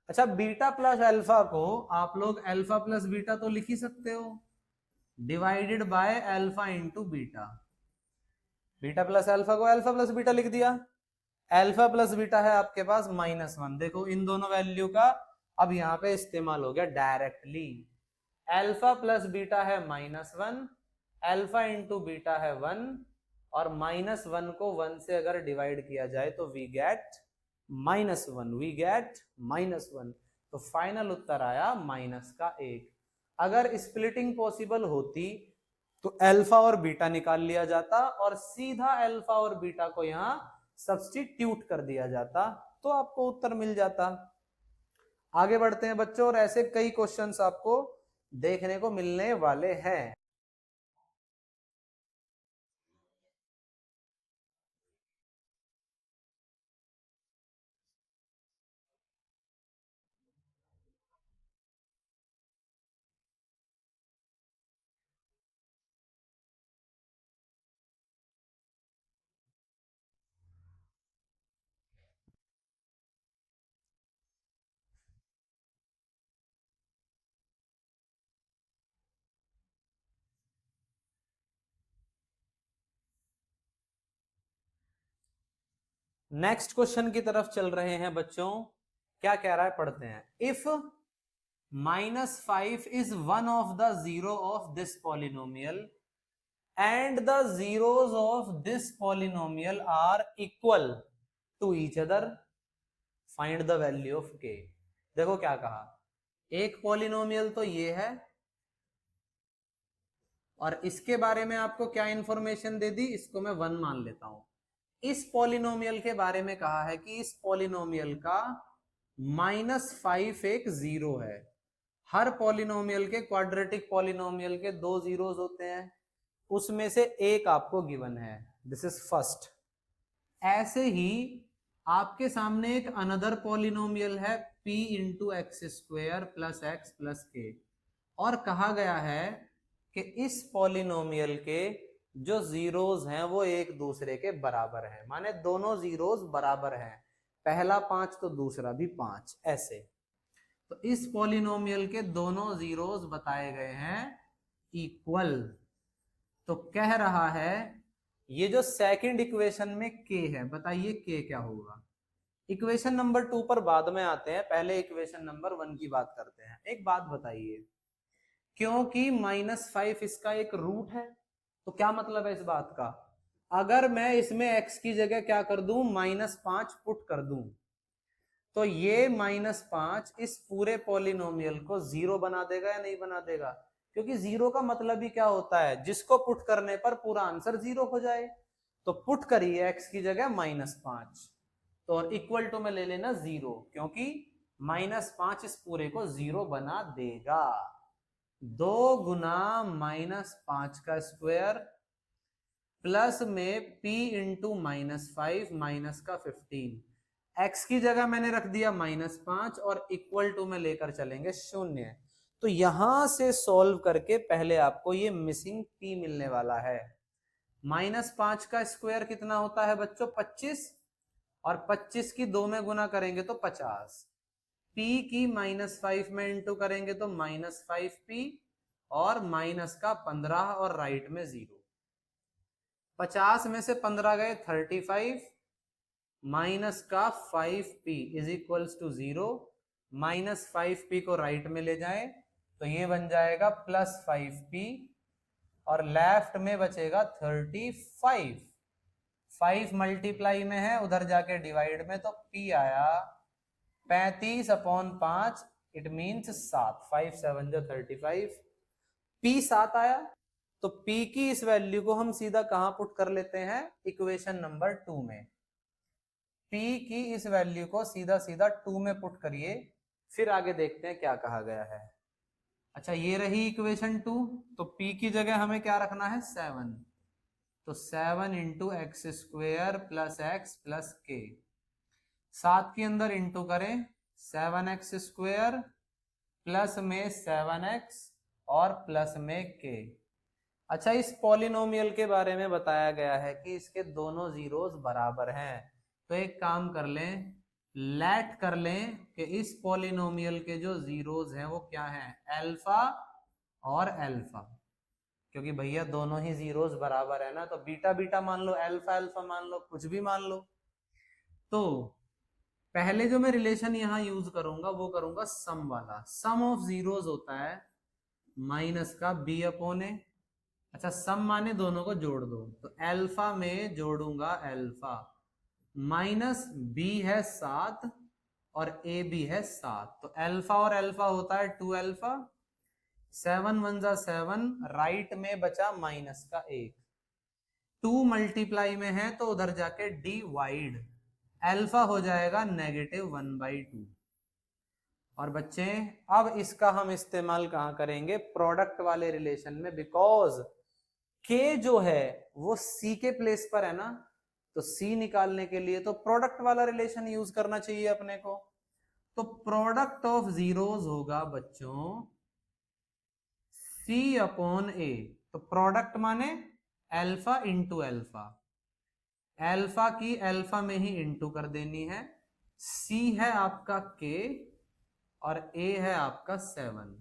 अच्छा, बीटा प्लस अल्फा को आप लोग अल्फा प्लस बीटा तो लिख ही सकते हो, divided by alpha into beta. Beta plus alpha को अल्फा प्लस बीटा लिख दिया। अल्फा प्लस बीटा है आपके पास -1। देखो इन दोनों वैल्यू का अब यहाँ पे इस्तेमाल हो गया डायरेक्टली। अल्फा प्लस बीटा है -1, अल्फा इंटू बीटा है 1, और -1 को 1 से अगर डिवाइड किया जाए तो वी गेट -1, वी गेट -1। तो फाइनल उत्तर आया -1। अगर स्प्लिटिंग पॉसिबल होती तो अल्फा और बीटा निकाल लिया जाता और सीधा अल्फा और बीटा को यहां सब्स्टिट्यूट कर दिया जाता, तो आपको उत्तर मिल जाता। आगे बढ़ते हैं बच्चों, और ऐसे कई क्वेश्चंस आपको देखने को मिलने वाले हैं। नेक्स्ट क्वेश्चन की तरफ चल रहे हैं बच्चों। क्या कह रहा है, पढ़ते हैं। If -5 is one of the zero of this polynomial and the zeros of this polynomial are equal to each other, find the value of k। देखो क्या कहा, एक पॉलिनोमियल तो ये है, और इसके बारे में आपको क्या इंफॉर्मेशन दे दी, इसको मैं 1 मान लेता हूं। इस पॉलिनोमियल के बारे में कहा है कि इस पॉलिनोमियल का -5 एक जीरो है। हर पॉलिनोमियल के, क्वाड्रेटिक पॉलिनोमियल के 2 जीरोस होते हैं, उसमें से एक आपको गिवन है, दिस इज फर्स्ट। ऐसे ही आपके सामने एक अनदर पॉलिनोमियल है p into x square plus x plus के, और कहा गया है कि इस पॉलिनोमियल के जो जीरोस हैं वो एक दूसरे के बराबर हैं, माने दोनों जीरोस बराबर हैं, पहला 5 तो दूसरा भी 5, ऐसे। तो इस पॉलिनोमियल के दोनों जीरोस बताए गए हैं इक्वल। तो कह रहा है ये जो सेकंड इक्वेशन में k है, बताइए k क्या होगा। इक्वेशन नंबर 2 पर बाद में आते हैं, पहले इक्वेशन नंबर 1 की बात करते हैं। एक बात बताइए, क्योंकि -5 इसका एक रूट है, तो क्या मतलब है इस बात का, अगर मैं इसमें x की जगह क्या कर दूं, -5 पुट कर दूं, तो ये -5 इस पूरे पॉलिनोमियल को 0 बना देगा या नहीं बना देगा, क्योंकि 0 का मतलब ही क्या होता है, जिसको पुट करने पर पूरा आंसर 0 हो जाए। तो पुट करिए x की जगह -5, तो और इक्वल टू में ले लेना 0, क्योंकि -5 इस पूरे को 0 बना देगा। 2 गुना -5 का स्क्वायर प्लस में p इंटू -5 माइनस का 15, x की जगह मैंने रख दिया -5 और इक्वल टू में लेकर चलेंगे 0। तो यहां से सॉल्व करके पहले आपको ये मिसिंग p मिलने वाला है। -5 का स्क्वायर कितना होता है बच्चों, 25, और 25 की 2 में गुना करेंगे तो 50, p की -5 में इंटू करेंगे तो -5p, और माइनस का 15 और राइट में 0। 50 में से 15 गए 35, माइनस का 5p is equals to 0, -5p को राइट में ले जाए, तो ये बन जाएगा +5p और लेफ्ट में बचेगा 35। 5 मल्टीप्लाई में है, उधर जाके डिवाइड में, तो p आया 35/5, इट मीन्स 7। 5 7 जो 35, p 7 आया। तो p की इस वैल्यू को हम सीधा कहां पुट कर लेते हैं, इक्वेशन नंबर 2 में। p की इस वैल्यू को सीधा सीधा 2 में पुट करिए, फिर आगे देखते हैं क्या कहा गया है। अच्छा, ये रही इक्वेशन 2, तो p की जगह हमें क्या रखना है, 7। तो 7 into x square plus x plus के, 7 के अंदर इंटू करें 7x स्क्वेयर प्लस में 7x और प्लस में k। अच्छा, इस पॉलिनोमियल के बारे में बताया गया है कि इसके दोनों जीरोस बराबर हैं। तो एक काम कर लें, लेट कर लें कि इस पॉलिनोमियल के जो जीरोस हैं वो क्या हैं, अल्फा और अल्फा। क्योंकि भैया दोनों ही जीरोस बराबर है ना, तो बीटा बीटा मान लो, अल्फा अल्फा मान लो, कुछ भी मान लो। तो पहले जो मैं रिलेशन यहां यूज करूंगा वो करूंगा सम वाला। सम ऑफ जीरोस होता है माइनस का b अपॉन ए। अच्छा, सम माने दोनों को जोड़ दो, तो अल्फा में जोड़ूंगा अल्फा, माइनस b है 7 और a भी है 7, तो अल्फा और अल्फा होता है 2 अल्फा। 7 1 जा 7, राइट में बचा माइनस का 1। 2 मल्टीप्लाई में है तो उधर जाके डिवाइड, अल्फा हो जाएगा -1/2। और बच्चे अब इसका हम इस्तेमाल कहां करेंगे, प्रोडक्ट वाले रिलेशन में, बिकॉज k जो है वो c के प्लेस पर है ना, तो c निकालने के लिए तो प्रोडक्ट वाला रिलेशन यूज करना चाहिए अपने को। तो प्रोडक्ट ऑफ जीरोस होगा बच्चों c अपॉन a। तो प्रोडक्ट माने अल्फा इंटू अल्फा, अल्फा की अल्फा में ही इंटू कर देनी है। c है आपका k और a है आपका 7।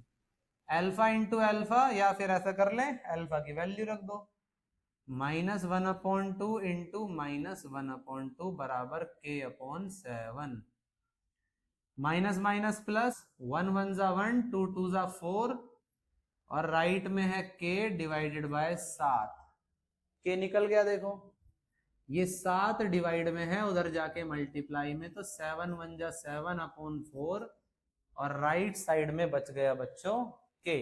अल्फा इंटू अल्फा, या फिर ऐसा कर लें अल्फा की वैल्यू रख दो, -1/2 इंटू -1/2 बराबर k upon 7। Minus minus plus, 1 1 जा 1, 2 2 जा 4, और राइट में है k डिवाइडेड बाय 7। k निकल गया, देखो ये 7 डिवाइड में है, उधर जाके मल्टीप्लाई में, तो 7 1 जा 7/4, और राइट साइड में बच गया बच्चों k।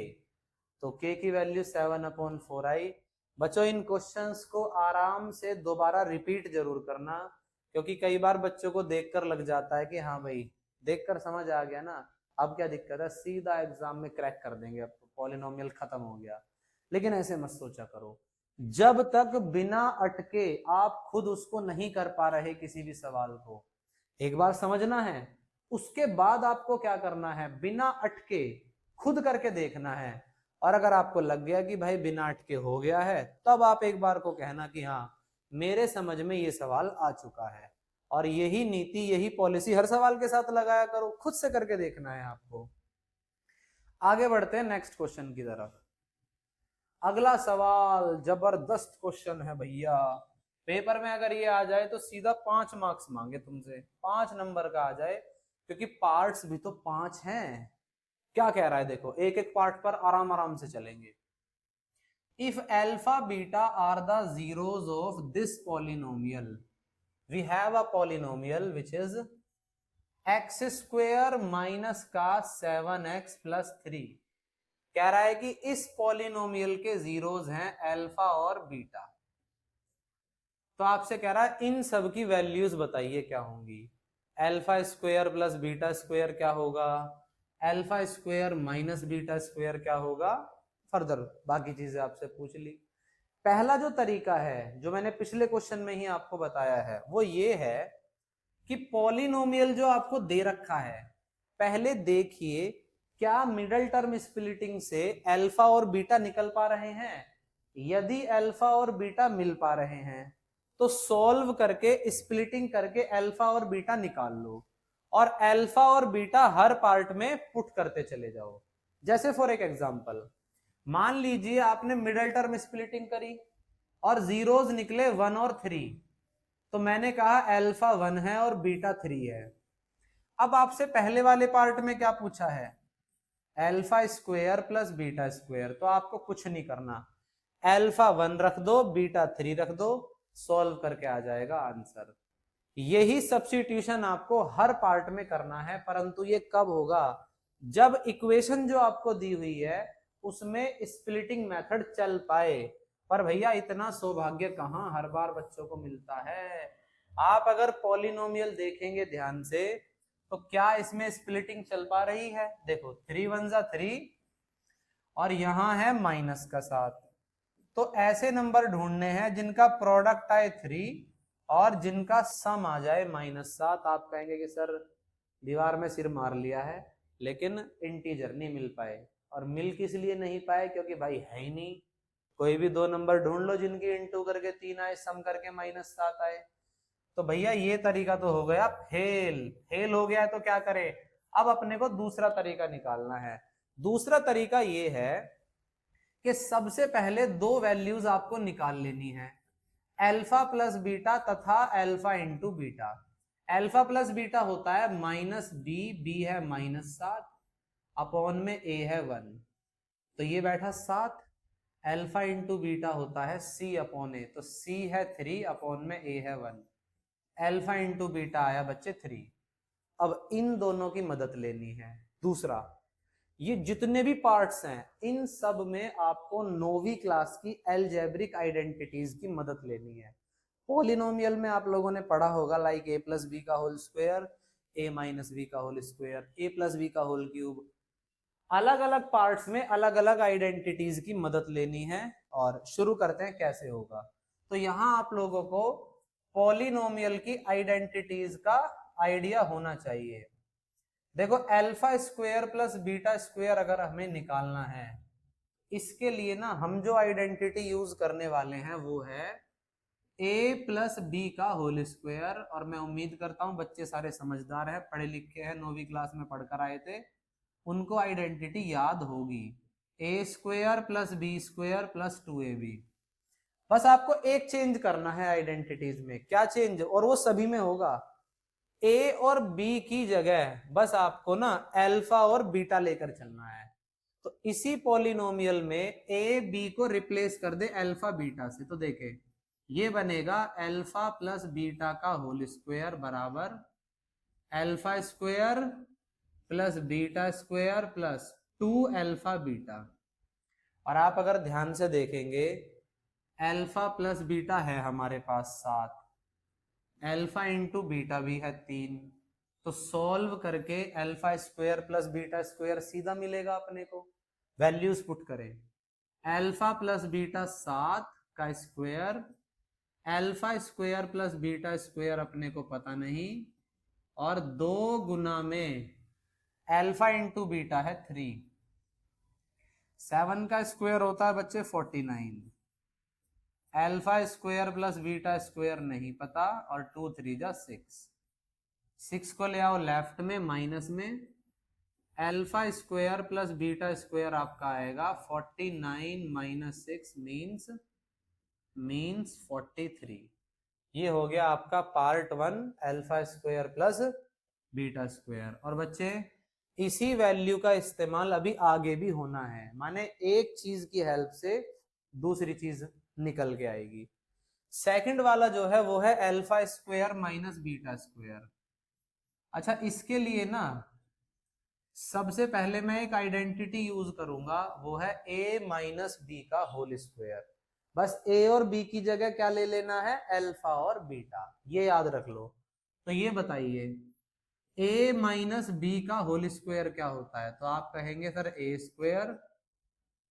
तो k की वैल्यू 7/4 आई। बच्चों इन क्वेश्चंस को आराम से दोबारा रिपीट जरूर करना, क्योंकि कई बार बच्चों को देखकर लग जाता है कि हाँ भाई देखकर समझ आ गया ना, अब क्या दिक्कत है, सीधा एग्जाम में क्रैक कर देंगे, अब तो पॉलिनोमियल खत्म हो गया। लेकिन ऐसे मत सोचा करो, जब तक बिना अटके आप खुद उसको नहीं कर पा रहे किसी भी सवाल को, एक बार समझना है, उसके बाद आपको क्या करना है, बिना अटके खुद करके देखना है। और अगर आपको लग गया कि भाई बिना अटके हो गया है, तब आप एक बार को कहना कि हाँ मेरे समझ में ये सवाल आ चुका है। और यही नीति, यही पॉलिसी हर सवाल के साथ लगाया करो, खुद से करके देखना है आपको। आगे बढ़ते हैं नेक्स्ट क्वेश्चन की तरफ। अगला सवाल जबरदस्त क्वेश्चन है भैया, पेपर में अगर ये आ जाए तो सीधा 5 मार्क्स मांगे तुमसे, 5 नंबर का आ जाए, क्योंकि पार्ट्स भी तो 5 हैं। क्या कह रहा है देखो, एक एक पार्ट पर आराम आराम से चलेंगे। If alpha beta are the zeros of this polynomial, we have a polynomial which is X square minus का 7x प्लस 3। कह रहा है कि इस पॉलिनोमियल के जीरोस हैं अल्फा और बीटा। तो आपसे कह रहा है इन सब की वैल्यूज बताइए क्या होंगी। Alpha square plus beta square क्या होगा, alpha square minus beta square क्या होगा, फर्दर बाकी चीजें आपसे पूछ ली। पहला जो तरीका है जो मैंने पिछले क्वेश्चन में ही आपको बताया है वो ये है कि पॉलिनोमियल जो आपको दे रखा है, पहले देखिए क्या मिडल टर्म स्प्लिटिंग से अल्फा और बीटा निकल पा रहे हैं। यदि अल्फा और बीटा मिल पा रहे हैं तो सॉल्व करके स्प्लिटिंग करके अल्फा और बीटा निकाल लो, और अल्फा और बीटा हर पार्ट में पुट करते चले जाओ। जैसे फॉर एक एग्जांपल, मान लीजिए आपने मिडल टर्म स्प्लिटिंग करी और जीरोस निकले 1 और 3, तो मैंने कहा अल्फा 1 है और बीटा 3 है। अब आपसे पहले वाले पार्ट में क्या पूछा है, alpha square plus beta square, तो आपको कुछ नहीं करना, अल्फा 1 रख दो, बीटा 3 रख दो, सॉल्व करके आ जाएगा आंसर। यही सब्स्टिट्यूशन आपको हर पार्ट में करना है, परंतु ये कब होगा, जब इक्वेशन जो आपको दी हुई है उसमें स्प्लिटिंग मेथड चल पाए। पर भैया इतना सौभाग्य कहां हर बार बच्चों को मिलता है। आप अगर पॉलिनोमियल देखेंगे ध्यान से तो क्या इसमें स्प्लिटिंग चल पा रही है, देखो 3 1 जा 3 और यहां है माइनस का 7, तो ऐसे नंबर ढूंढने हैं जिनका प्रोडक्ट आए 3 और जिनका सम आ जाए -7। आप कहेंगे कि सर दीवार में सिर मार लिया है, लेकिन इंटीजर नहीं मिल पाए। और मिल किस लिए नहीं पाए, क्योंकि भाई है ही नहीं। कोई भी दो नंबर ढूंढ लो जिनकी इंटू करके 3 आए, सम करके -7 आए। तो भैया ये तरीका तो हो गया फेल। फेल हो गया है तो क्या करें, अब अपने को दूसरा तरीका निकालना है। दूसरा तरीका ये है कि सबसे पहले दो वैल्यूज आपको निकाल लेनी है, अल्फा प्लस बीटा तथा alpha into beta. Alpha plus beta होता है -b, b है -7 अपॉन में a है 1, तो ये बैठा 7। अल्फा इंटू बीटा होता है c अपॉन a, तो c है 3 अपॉन में a है 1। अल्फा इंटू बीटा आया बच्चे 3। अब इन दोनों की मदद लेनी है। दूसरा, ये जितने भी पार्ट्स हैं इन सब में आपको 9वीं क्लास की अलजेब्रिक आइडेंटिटीज की मदद लेनी है। पॉलिनोमियल में आप लोगों ने पढ़ा होगा लाइक a प्लस बी का whole square, a minus B का whole square, a plus B का होल क्यूब। अलग अलग पार्ट्स में अलग अलग आइडेंटिटीज की मदद लेनी है। और शुरू करते हैं कैसे होगा। तो यहां आप लोगों को पॉलिनोमियल की आइडेंटिटीज का आइडिया होना चाहिए। देखो alpha square plus beta square अगर हमें निकालना है, इसके लिए ना हम जो आइडेंटिटी यूज करने वाले हैं वो है a प्लस बी का होल स्क्वायर। और मैं उम्मीद करता हूं बच्चे सारे समझदार हैं, पढ़े लिखे हैं, 9वीं क्लास में पढ़कर आए थे, उनको आइडेंटिटी याद होगी। a square plus B square plus 2ab। बस आपको एक चेंज करना है आइडेंटिटीज में। क्या चेंज, और वो सभी में होगा, a और b की जगह बस आपको ना अल्फा और बीटा लेकर चलना है। तो इसी पॉलिनोमियल में a b को रिप्लेस कर दे अल्फा बीटा से, तो देखे ये बनेगा अल्फा प्लस बीटा का होल स्क्वायर बराबर alpha square plus beta square plus 2 alpha beta. और आप अगर ध्यान से देखेंगे अल्फा प्लस बीटा है हमारे पास 7, अल्फा इंटू बीटा भी है 3, तो सॉल्व करके alpha square plus beta square सीधा मिलेगा अपने को। वैल्यूज पुट करें, अल्फा प्लस बीटा 7 का square, alpha square plus beta square अपने को पता नहीं, और 2 गुना में अल्फा इंटू बीटा है 3। 7 का स्क्वायर होता है बच्चे 49, alpha square plus beta square नहीं पता, और 2 3 जा 6। 6 को ले आओ लेफ्ट में माइनस में, alpha square plus beta square आपका आएगा 49 माइनस 6 मीन्स 43। ये हो गया आपका part 1 alpha square plus beta square. और बच्चे इसी वैल्यू का इस्तेमाल अभी आगे भी होना है, माने एक चीज की हेल्प से दूसरी चीज निकल के आएगी। सेकंड वाला जो है वो है alpha square minus beta square. अच्छा, इसके लिए ना सबसे पहले मैं एक आइडेंटिटी यूज करूंगा, वो है a माइनस बी का होल स्क्वायर। बस a और b की जगह क्या ले लेना है, अल्फा और बीटा, ये याद रख लो। तो ये बताइए a माइनस बी का होल स्क्वायर क्या होता है, तो आप कहेंगे sir a square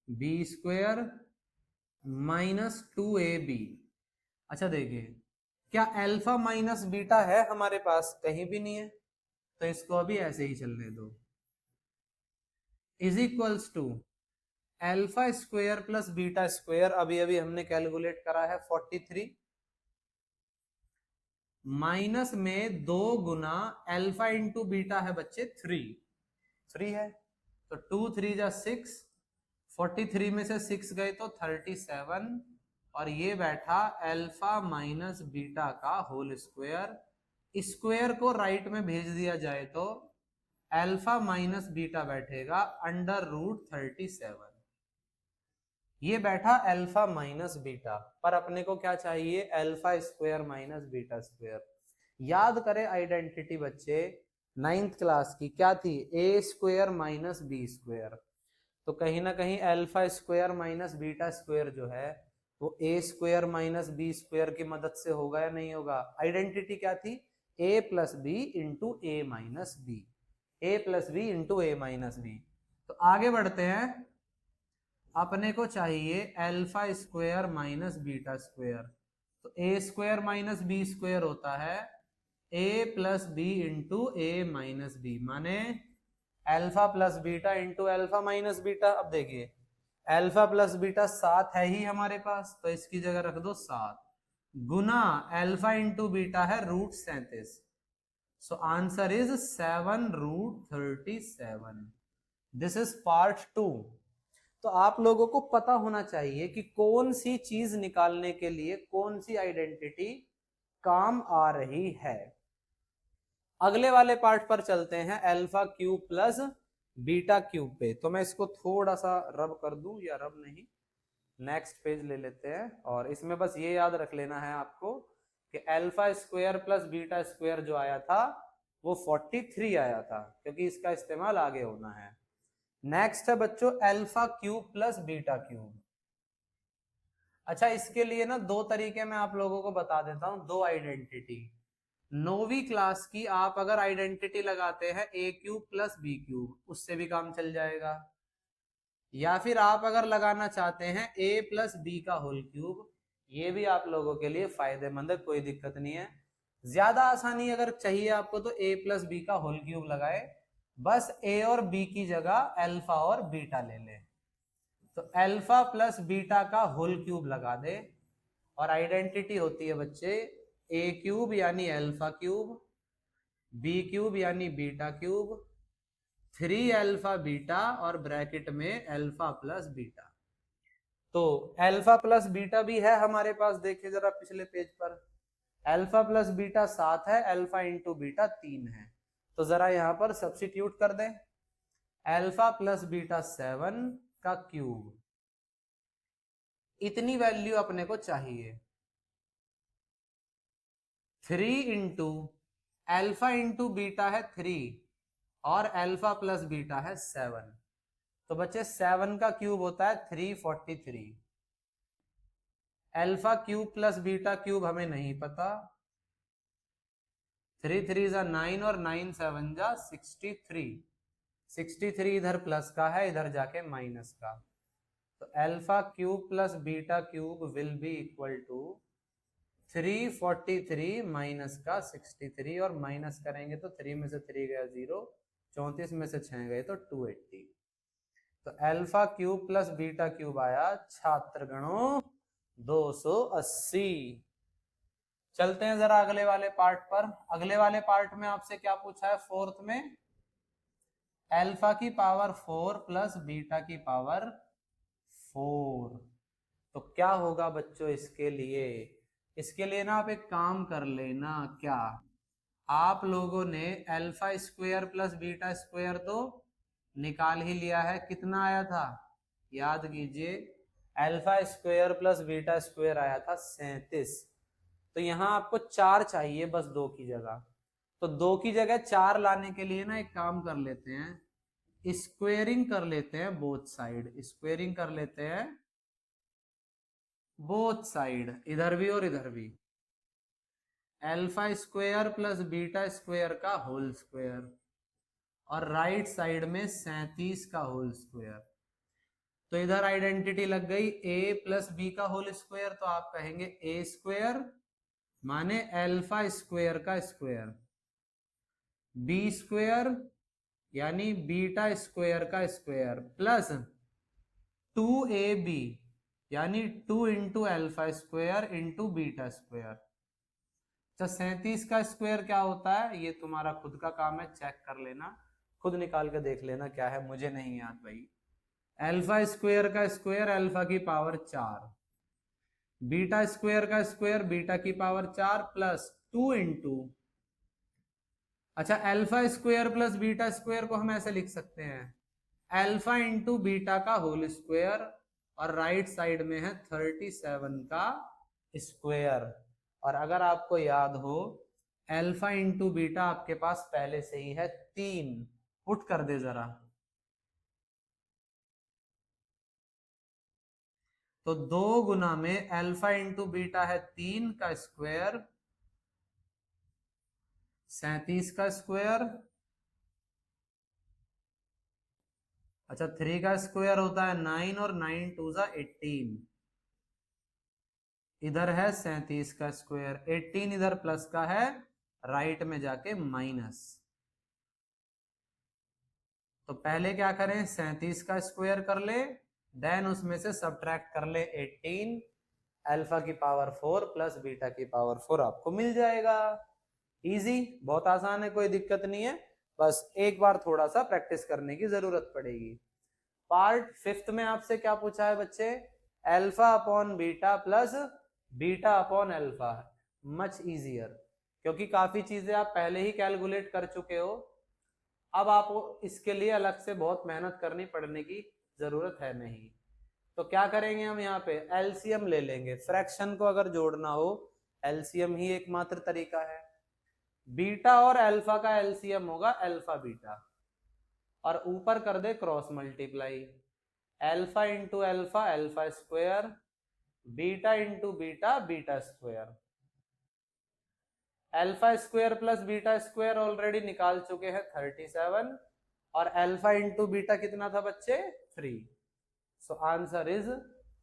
b square minus 2ab। अच्छा देखिए, क्या अल्फा माइनस बीटा है हमारे पास, कहीं भी नहीं है, तो इसको अभी ऐसे ही चलने दो। Is equals to alpha square plus beta square, अभी अभी हमने कैलकुलेट करा है 43, माइनस में 2 गुना अल्फा इंटू बीटा है बच्चे 3 है, तो 2 3 जा 6, 43 में से 6 गए तो 37, और ये बैठा अल्फा माइनस बीटा का होल स्क्वायर। स्क्वायर को राइट में भेज दिया जाए तो अल्फा माइनस बीटा बैठेगा अंडर रूट 37। ये बैठा अल्फा माइनस बीटा, पर अपने को क्या चाहिए, alpha square minus beta square. याद करें आइडेंटिटी बच्चे 9th क्लास की क्या थी, ए स्क्वायर माइनस बी स्क्वायर। तो कहीं ना कहीं alpha square minus beta square जो है वो ए स्क्वायर माइनस बी स्क्वायर की मदद से होगा या नहीं होगा। आइडेंटिटी क्या थी, ए प्लस बी इंटू ए माइनस बी, ए प्लस बी इंटू ए माइनस बी। तो आगे बढ़ते हैं, अपने को चाहिए alpha square minus beta square. तो ए स्क्वायर माइनस बी स्क्वायर होता है ए प्लस बी इंटू ए माइनस बी, माने alpha plus beta into alpha minus beta. अब देखिए अल्फा प्लस बीटा 7 है ही हमारे पास, तो इसकी जगह रख दो 7 गुना अल्फा इंटू बीटा है root 37। So answer is 7 root 37। This is part 2। तो आप लोगों को पता होना चाहिए कि कौन सी चीज निकालने के लिए कौन सी आइडेंटिटी काम आ रही है। अगले वाले पार्ट पर चलते हैं, alpha cube plus beta cube पे। तो मैं इसको थोड़ा सा रब कर दूं, या रब नहीं, नेक्स्ट पेज ले लेते हैं। और इसमें बस ये याद रख लेना है आपको कि alpha square plus beta square जो आया था वो 43 आया था, क्योंकि इसका इस्तेमाल आगे होना है। नेक्स्ट है बच्चों alpha cube plus beta cube. अच्छा, इसके लिए ना दो तरीके मैं आप लोगों को बता देता हूं, दो आइडेंटिटी। 9वीं क्लास की आप अगर आइडेंटिटी लगाते हैं ए क्यूब प्लस बी क्यूब, उससे भी काम चल जाएगा। या फिर आप अगर लगाना चाहते हैं ए प्लस बी का होल क्यूब, ये भी आप लोगों के लिए फायदेमंद है, कोई दिक्कत नहीं है। ज्यादा आसानी अगर चाहिए आपको तो ए प्लस बी का होल क्यूब लगाए, बस ए और बी की जगह अल्फा और बीटा ले ले। तो अल्फा प्लस बीटा का होल क्यूब लगा दे, और आइडेंटिटी होती है बच्चे ए क्यूब यानी अल्फा क्यूब, बी क्यूब यानी बीटा क्यूब, 3 अल्फा बीटा और ब्रैकेट में अल्फा प्लस बीटा। तो अल्फा प्लस बीटा भी है हमारे पास, देखिए जरा पिछले पेज पर, अल्फा प्लस बीटा 7 है, अल्फा इंटू बीटा 3 है। तो जरा यहां पर सब्स्टिट्यूट कर दें, अल्फा प्लस बीटा 7 का क्यूब, इतनी वैल्यू अपने को चाहिए। 3 इंटू अल्फा इंटू बीटा है 3 और अल्फा प्लस बीटा है 7। तो बच्चे 7 का क्यूब होता है 343। Alpha cube plus beta cube हमें नहीं पता, 3 3 जा 9 और 9 7 जा 63। 63 इधर प्लस का है, इधर जाके माइनस का। तो alpha cube plus beta cube will be equal to 343 minus का 63, और माइनस करेंगे तो 3 में से 3 गया 0, 34 में से 6 गए तो 280। तो alpha cube plus beta cube आया छात्र गणों 280। चलते हैं जरा अगले वाले पार्ट पर। अगले वाले पार्ट में आपसे क्या पूछा है, 4th में अल्फा की पावर 4 प्लस बीटा की पावर 4। तो क्या होगा बच्चों इसके लिए, इसके लिए ना आप एक काम कर लेना, क्या आप लोगों ने alpha square plus beta square तो निकाल ही लिया है, कितना आया था याद कीजिए, alpha square plus beta square आया था 37। तो यहां आपको 4 चाहिए बस 2 की जगह। तो 2 की जगह 4 लाने के लिए ना एक काम कर लेते हैं, स्क्वेयरिंग कर लेते हैं बोथ साइड, स्क्वेयरिंग कर लेते हैं बोथ साइड, इधर भी और इधर भी। Alpha square plus beta square का होल स्क्वायर, और राइट साइड में 37 का होल स्क्वायर। तो इधर आइडेंटिटी लग गई a प्लस बी का होल स्क्वायर, तो आप कहेंगे a स्क्वायर माने अल्फा स्क्वायर का स्क्वायर, b स्क्वायर यानी बीटा स्क्वायर का स्क्वायर, प्लस 2ab यानी 2 into alpha square into beta square. तो 37 का स्क्वायर क्या होता है, ये तुम्हारा खुद का काम है, चेक कर लेना, खुद निकाल के देख लेना क्या है, मुझे नहीं याद भाई। अल्फा स्क्वायर का स्क्वायर अल्फा की पावर 4, बीटा स्क्वायर का स्क्वायर बीटा की पावर 4, प्लस 2 इंटू अच्छा, alpha square plus beta square को हम ऐसे लिख सकते हैं, अल्फा इंटू बीटा का होल स्क्वायर, और राइट साइड में है 37 का स्क्वायर। और अगर आपको याद हो, अल्फा इंटू बीटा आपके पास पहले से ही है 3, पुट कर दे जरा। तो 2 गुना में अल्फा इंटू बीटा है 3 का स्क्वायर, 37 का स्क्वायर। अच्छा, 3 का स्क्वायर होता है 9, और 9 टू जा 18। इधर है 37 का स्क्वायर, 18 इधर प्लस का है, राइट में जाके माइनस। तो पहले क्या करें, 37 का स्क्वायर कर ले, देन उसमें से सब्ट्रैक्ट कर ले 18, अल्फा की पावर 4 प्लस बीटा की पावर 4 आपको मिल जाएगा। इजी, बहुत आसान है, कोई दिक्कत नहीं है, बस एक बार थोड़ा सा प्रैक्टिस करने की जरूरत पड़ेगी। पार्ट 5th में आपसे क्या पूछा है बच्चे, alpha upon beta plus beta upon alpha. Much easier, क्योंकि काफी चीजें आप पहले ही कैलकुलेट कर चुके हो, अब आप इसके लिए अलग से बहुत मेहनत करनी पड़ने की जरूरत है नहीं। तो क्या करेंगे हम यहाँ पे, एलसीएम ले लेंगे। फ्रैक्शन को अगर जोड़ना हो, एलसीएम ही एकमात्र तरीका है। बीटा और अल्फा का एलसीएम होगा अल्फा बीटा, और ऊपर कर they cross multiply, alpha into alpha alpha square, beta into beta beta square. Alpha square plus beta square already निकाल चुके हैं 37, और अल्फा इंटू बीटा कितना था बच्चे, 3। सो आंसर इज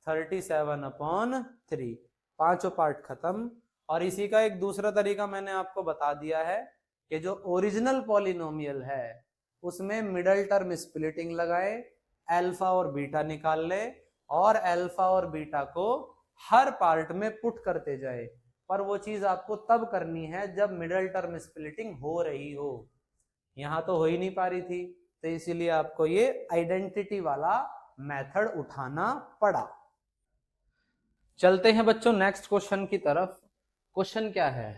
37 अपॉन 3। पांचों पार्ट खत्म। और इसी का एक दूसरा तरीका मैंने आपको बता दिया है कि जो ओरिजिनल पॉलिनोमियल है उसमें मिडल टर्म स्प्लिटिंग लगाए, अल्फा और बीटा निकाल ले, और अल्फा और बीटा को हर पार्ट में पुट करते जाए। पर वो चीज आपको तब करनी है जब मिडल टर्म स्प्लिटिंग हो रही हो। यहां तो हो ही नहीं पा रही थी, तो इसीलिए आपको ये आइडेंटिटी वाला मेथड उठाना पड़ा। चलते हैं बच्चों नेक्स्ट क्वेश्चन की तरफ। क्वेश्चन क्या है,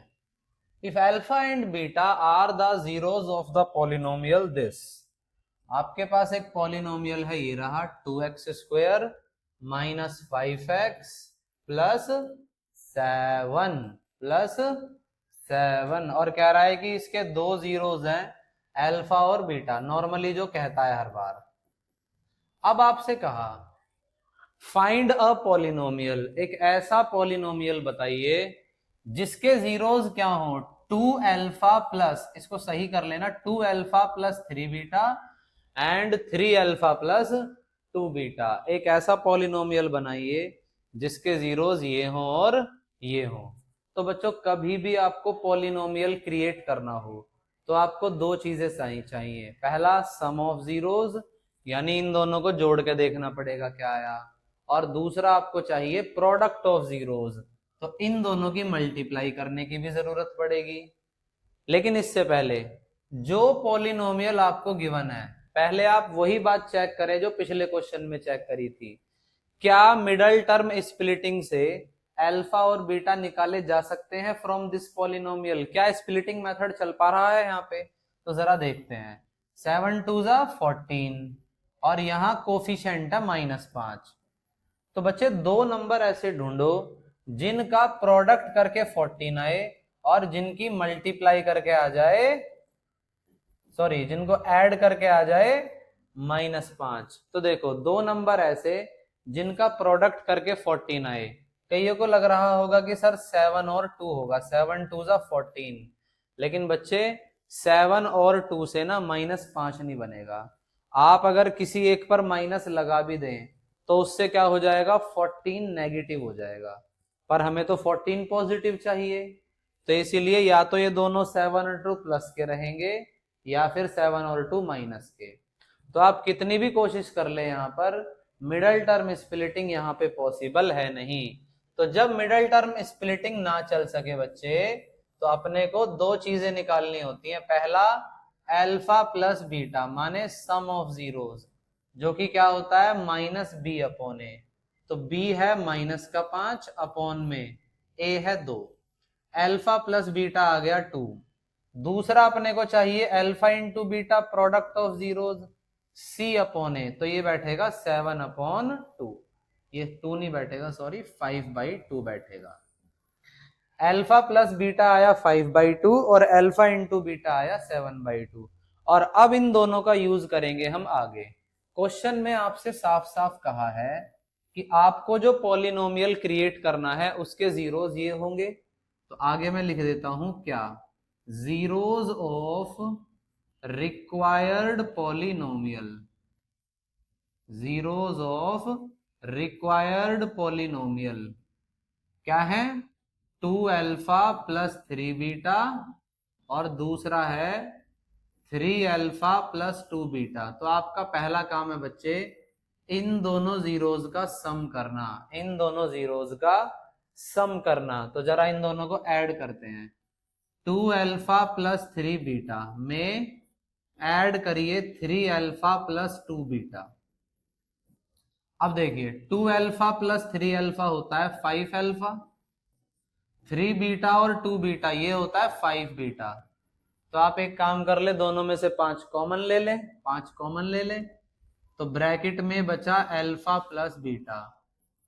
if alpha and beta are the zeros of the polynomial this. आपके पास एक पॉलिनोमियल है, ये रहा 2x square minus 5x plus 7 plus 7, और कह रहा है कि इसके 2 जीरोस हैं, अल्फा और बीटा, नॉर्मली जो कहता है हर बार। अब आपसे कहा फाइंड अ पॉलिनोमियल, एक ऐसा पॉलिनोमियल बताइए जिसके जीरोस क्या हो, 2 अल्फा प्लस, इसको सही कर लेना, 2 alpha plus 3 beta and 3 alpha plus 2 beta. एक ऐसा पॉलिनोमियल बनाइए जिसके जीरोस ये हो और ये हो। तो बच्चों कभी भी आपको पॉलिनोमियल क्रिएट करना हो तो आपको दो चीजें चाहिए। पहला सम ऑफ जीरोस, यानी इन दोनों को जोड़ के देखना पड़ेगा क्या आया, और दूसरा आपको चाहिए प्रोडक्ट ऑफ जीरोस, तो इन दोनों की मल्टीप्लाई करने की भी जरूरत पड़ेगी। लेकिन इससे पहले जो पॉलिनोमियल आपको गिवन है, पहले आप वही बात चेक करें जो पिछले क्वेश्चन में चेक करी थी, क्या मिडल टर्म स्प्लिटिंग से अल्फा और बीटा निकाले जा सकते हैं फ्रॉम दिस पॉलिनोमियल। क्या स्प्लिटिंग मेथड चल पा रहा है यहाँ पे, तो जरा देखते हैं। 7 2 जा 14, और यहाँ कोफिशिएंट है -5। तो बच्चे दो नंबर ऐसे ढूंढो जिनका प्रोडक्ट करके 14 आए और जिनकी मल्टीप्लाई करके आ जाए, सॉरी जिनको ऐड करके आ जाए -5। तो देखो दो नंबर ऐसे जिनका प्रोडक्ट करके 14 आए, कईयों को लग रहा होगा कि सर 7 और 2 होगा, 7 2 जा 14, लेकिन बच्चे 7 और 2 से ना -5 नहीं बनेगा। आप अगर किसी एक पर माइनस लगा भी दें तो उससे क्या हो जाएगा, 14 नेगेटिव हो जाएगा, पर हमें तो 14 पॉजिटिव चाहिए। तो इसीलिए या तो ये दोनों 7 और 2 प्लस के रहेंगे या फिर 7 और 2 माइनस के। तो आप कितनी भी कोशिश कर ले, यहाँ पर मिडल टर्म स्प्लिटिंग यहाँ पे पॉसिबल है नहीं। तो जब मिडल टर्म स्प्लिटिंग ना चल सके बच्चे, तो अपने को दो चीजें निकालनी होती हैं। पहला अल्फा प्लस बीटा माने सम ऑफ जीरोस, जो कि क्या होता है -b अपॉन ए। तो b है -5 अपॉन में a है 2, अल्फा प्लस बीटा आ गया 2, दूसरा अपने को चाहिए alpha into beta product of zeros C upon A, तो ये बैठेगा 7/2, ये 2 नहीं बैठेगा सॉरी 5/2 बैठेगा। अल्फा प्लस बीटा आया 5/2 और अल्फा इंटू बीटा आया 7/2। और अब इन दोनों का यूज करेंगे हम आगे। क्वेश्चन में आपसे साफ साफ कहा है कि आपको जो पॉलिनोमियल क्रिएट करना है उसके जीरोज ये होंगे, तो आगे मैं लिख देता हूं क्या, zeros of required polynomial, zeros of required polynomial क्या है, 2α प्लस 3β और दूसरा है 3α प्लस 2β। तो आपका पहला काम है बच्चे इन दोनों जीरोज का सम करना, इन दोनों जीरोज का सम करना। तो जरा इन दोनों को ऐड करते हैं, 2α प्लस 3β में ऐड करिए 3α प्लस 2β। अब देखिए 2α प्लस 3α होता है 5α, 3β और 2β ये होता है 5β। तो आप एक काम कर ले, दोनों में से 5 कॉमन ले लें, 5 कॉमन ले लें, तो ब्रैकेट में बचा अल्फा प्लस बीटा।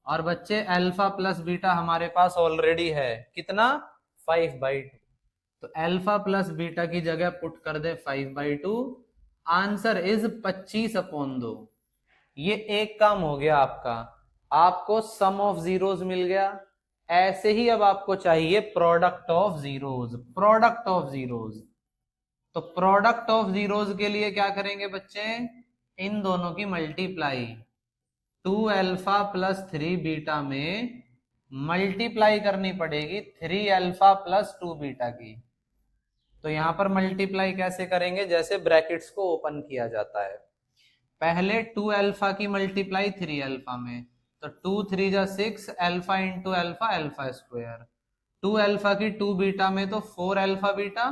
और बच्चे अल्फा प्लस बीटा हमारे पास ऑलरेडी है कितना, 5/2। तो अल्फा प्लस बीटा की जगह पुट कर दे 5/2, आंसर इज 25/2। ये एक काम हो गया आपका, आपको सम ऑफ जीरोज मिल गया। ऐसे ही अब आपको चाहिए product of zeros, product of zeros. तो प्रोडक्ट ऑफ जीरोज के लिए क्या करेंगे बच्चे, इन दोनों की मल्टीप्लाई, 2α प्लस 3β में मल्टीप्लाई करनी पड़ेगी 3α प्लस 2β की। तो यहां पर मल्टीप्लाई कैसे करेंगे, जैसे ब्रैकेट्स को ओपन किया जाता है, पहले 2α की मल्टीप्लाई 3α में, तो 2 3 जा 6, alpha into alpha alpha square, 2α की 2β में तो 4α बीटा,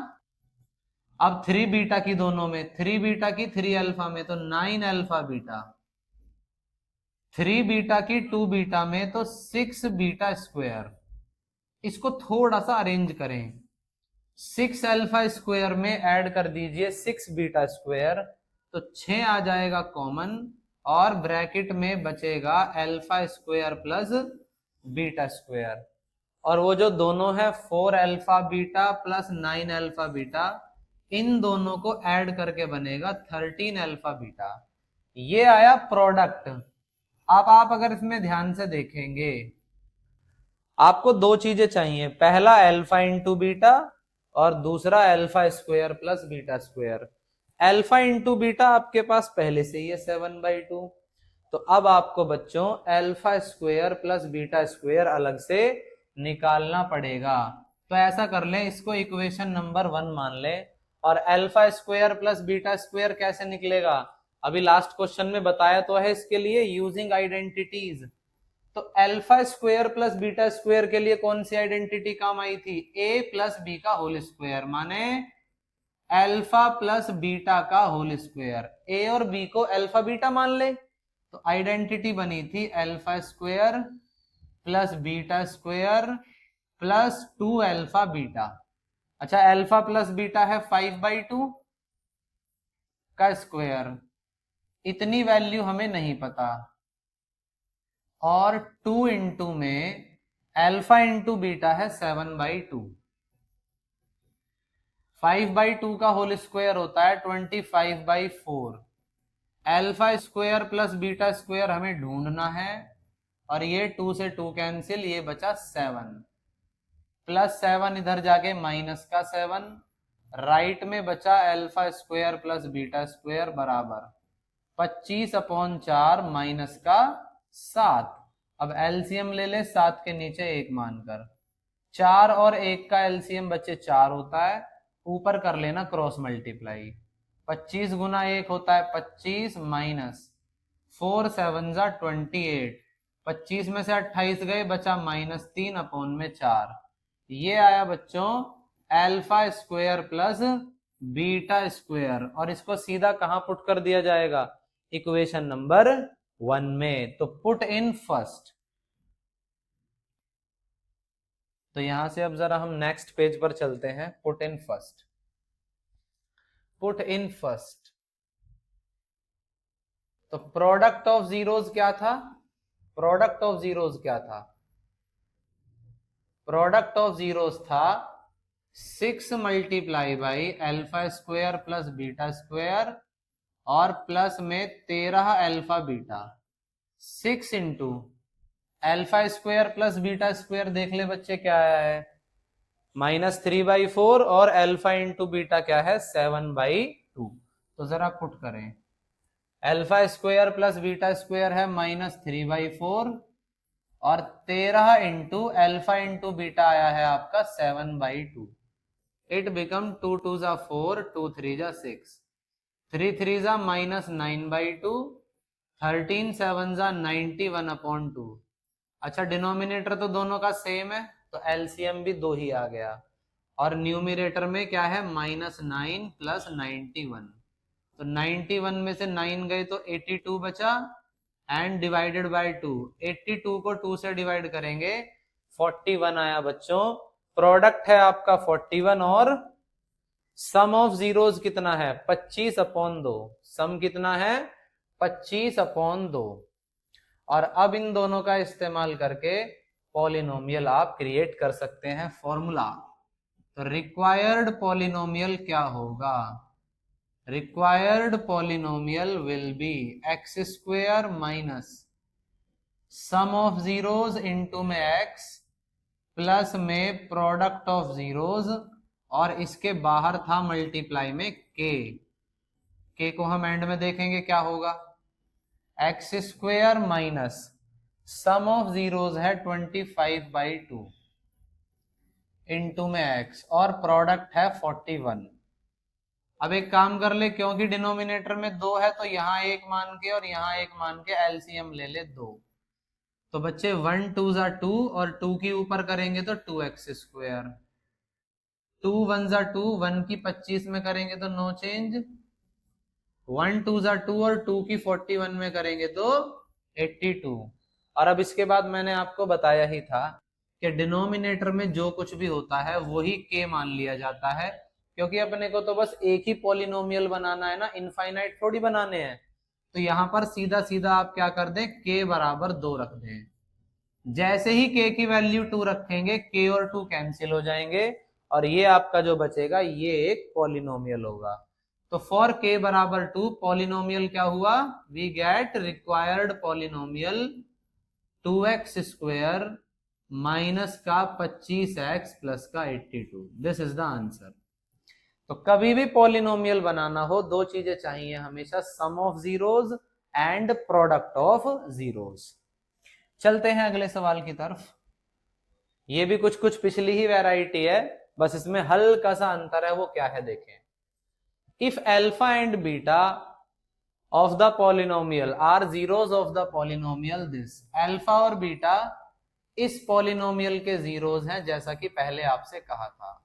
अब 3β की दोनों में, 3β की 3α में तो 9α बीटा, 3β की 2β में तो 6β स्क्वायर। इसको थोड़ा सा अरेंज करें, 6α स्क्वायर में ऐड कर दीजिए 6β स्क्वायर, तो 6 आ जाएगा कॉमन और ब्रैकेट में बचेगा alpha square plus beta square. और वो जो दोनों है 4α बीटा प्लस 9α बीटा, इन दोनों को ऐड करके बनेगा 13α बीटा। ये आया प्रोडक्ट। अब आप अगर इसमें ध्यान से देखेंगे, आपको दो चीजें चाहिए, पहला अल्फा इंटू बीटा और दूसरा alpha square plus beta square. Alpha into beta आपके पास पहले से ही है 7/2। तो अब आपको बच्चों alpha square plus beta square अलग से निकालना पड़ेगा। तो ऐसा कर लें, इसको इक्वेशन नंबर 1 मान लें। और alpha square plus beta square कैसे निकलेगा, अभी लास्ट क्वेश्चन में बताया तो है इसके लिए यूजिंग आइडेंटिटीज। तो alpha square plus beta square के लिए कौन सी आइडेंटिटी काम आई थी, ए प्लस बी का होल स्क्वायर, माने अल्फा प्लस बीटा का होल स्क्वायर। ए और बी को अल्फा बीटा मान ले, तो आइडेंटिटी बनी थी alpha square plus beta square plus 2α beta. अच्छा अल्फा प्लस बीटा है 5/2 का स्क्वायर, इतनी वैल्यू हमें नहीं पता। और 2 इंटू में अल्फा इंटू बीटा है 7/2, 5/2 का होल स्क्वायर होता है 25/4। Alpha square plus beta square हमें ढूंढना है, और ये 2 से 2 कैंसिल, ये बचा 7 प्लस 7 इधर जाके माइनस का 7, राइट में बचा alpha square plus beta square बराबर 25/4 माइनस का 7। अब एलसीएम ले ले 7 के नीचे 1 मानकर, 4 और 1 का एलसीएम बच्चे 4 होता है, ऊपर कर लेना क्रॉस मल्टीप्लाई, 25 गुना 1 होता है 25 माइनस 4 7 जा 28, 25 में से 28 गए, बचा -3/4। ये आया बच्चों alpha square plus beta square. और इसको सीधा कहां पुट कर दिया जाएगा, इक्वेशन नंबर 1 में। तो पुट इन फर्स्ट। तो यहां से अब जरा हम नेक्स्ट पेज पर चलते हैं, put in first. Put in first. तो प्रोडक्ट ऑफ जीरोज क्या था? प्रोडक्ट ऑफ जीरोज क्या था? प्रोडक्ट ऑफ जीरोज था 6 multiply by alpha square plus beta square और प्लस में 13 alpha beta. 6 into alpha square plus beta square देख ले बच्चे क्या आया है, -3/4 और अल्फा इंटू बीटा क्या है 7/2। तो जरा पुट करें, alpha square plus beta square है -3/4 और 13 इंटू अल्फा इंटू बीटा आया है आपका 7/2। इट बिकम 2 2 जा 4, 2 3 जा 6, 3 3 जा -9/2, 13 7 जा 91/2। अच्छा डिनोमिनेटर तो दोनों का सेम है तो एलसीएम भी 2 ही आ गया और न्यूमिनेटर में क्या है -9 प्लस 91। तो 91 में से 9 गए तो 82 बचा एंड डिवाइडेड बाय 2। 82 को 2 से डिवाइड करेंगे 41 आया बच्चों। प्रोडक्ट है आपका 41 और सम ऑफ जीरोज कितना है 25/2। सम कितना है 25/2। और अब इन दोनों का इस्तेमाल करके पॉलिनोमियल आप क्रिएट कर सकते हैं फॉर्मूला। तो रिक्वायर्ड पॉलिनोमियल क्या होगा? Required polynomial will be x square minus sum of zeros into में एक्स प्लस में प्रोडक्ट ऑफ जीरोज और इसके बाहर था मल्टीप्लाई में के को हम एंड में देखेंगे क्या होगा। X square minus sum of zeros है 25/2 इंटू में एक्स और प्रोडक्ट है 41। अब एक काम कर ले, क्योंकि डिनोमिनेटर में 2 है तो यहां एक मान के और यहां एक मान के एलसीएम ले ले 2। तो बच्चे 1 2 जा 2 और 2 के ऊपर करेंगे तो 2x स्क्वायर, 2 1 जा 2, 1 की 25 में करेंगे तो नो चेंज, 1 2 जा 2 और 2 की 41 में करेंगे तो 82। और अब इसके बाद मैंने आपको बताया ही था कि डिनोमिनेटर में जो कुछ भी होता है वही के मान लिया जाता है, क्योंकि अपने को तो बस एक ही पॉलिनोमियल बनाना है ना, इनफाइनाइट थोड़ी बनाने हैं। तो यहां पर सीधा सीधा आप क्या कर दें, के बराबर 2 रख दें। जैसे ही के की वैल्यू 2 रखेंगे के और 2 कैंसिल हो जाएंगे और ये आपका जो बचेगा ये एक पॉलिनोमियल होगा। तो फॉर के बराबर 2 पॉलिनोमियल क्या हुआ, we get required polynomial 2x square minus का 25x प्लस का 82। This is the answer. तो कभी भी पॉलिनोमियल बनाना हो दो चीजें चाहिए हमेशा, sum of zeros and product of zeros. चलते हैं अगले सवाल की तरफ। ये भी कुछ कुछ पिछली ही वैरायटी है, बस इसमें हल्का सा अंतर है, वो क्या है देखें। If alpha and beta of the polynomial are zeros of the polynomial this, alpha और बीटा इस पॉलिनोमियल के जीरोज हैं, जैसा कि पहले आपसे कहा था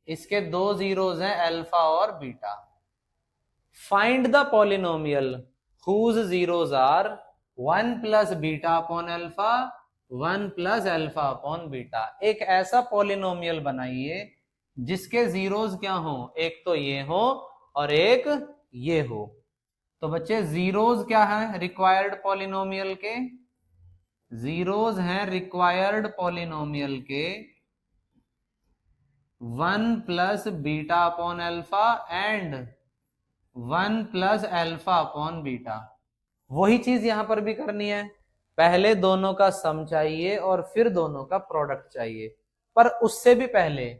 इसके 2 जीरोज हैं अल्फा और beta. Find the polynomial whose zeros are 1 plus beta upon alpha 1 plus alpha upon beta. एक ऐसा पॉलिनोमियल बनाइए जिसके जीरोज क्या हो, एक तो ये हो और एक ये हो। तो बच्चे जीरोज क्या है रिक्वायर्ड पॉलिनोमियल के, जीरोज हैं रिक्वायर्ड पॉलिनोमियल के 1 plus beta upon alpha and 1 plus alpha upon beta. वही चीज यहां पर भी करनी है, पहले दोनों का सम चाहिए और फिर दोनों का प्रोडक्ट चाहिए। पर उससे भी पहले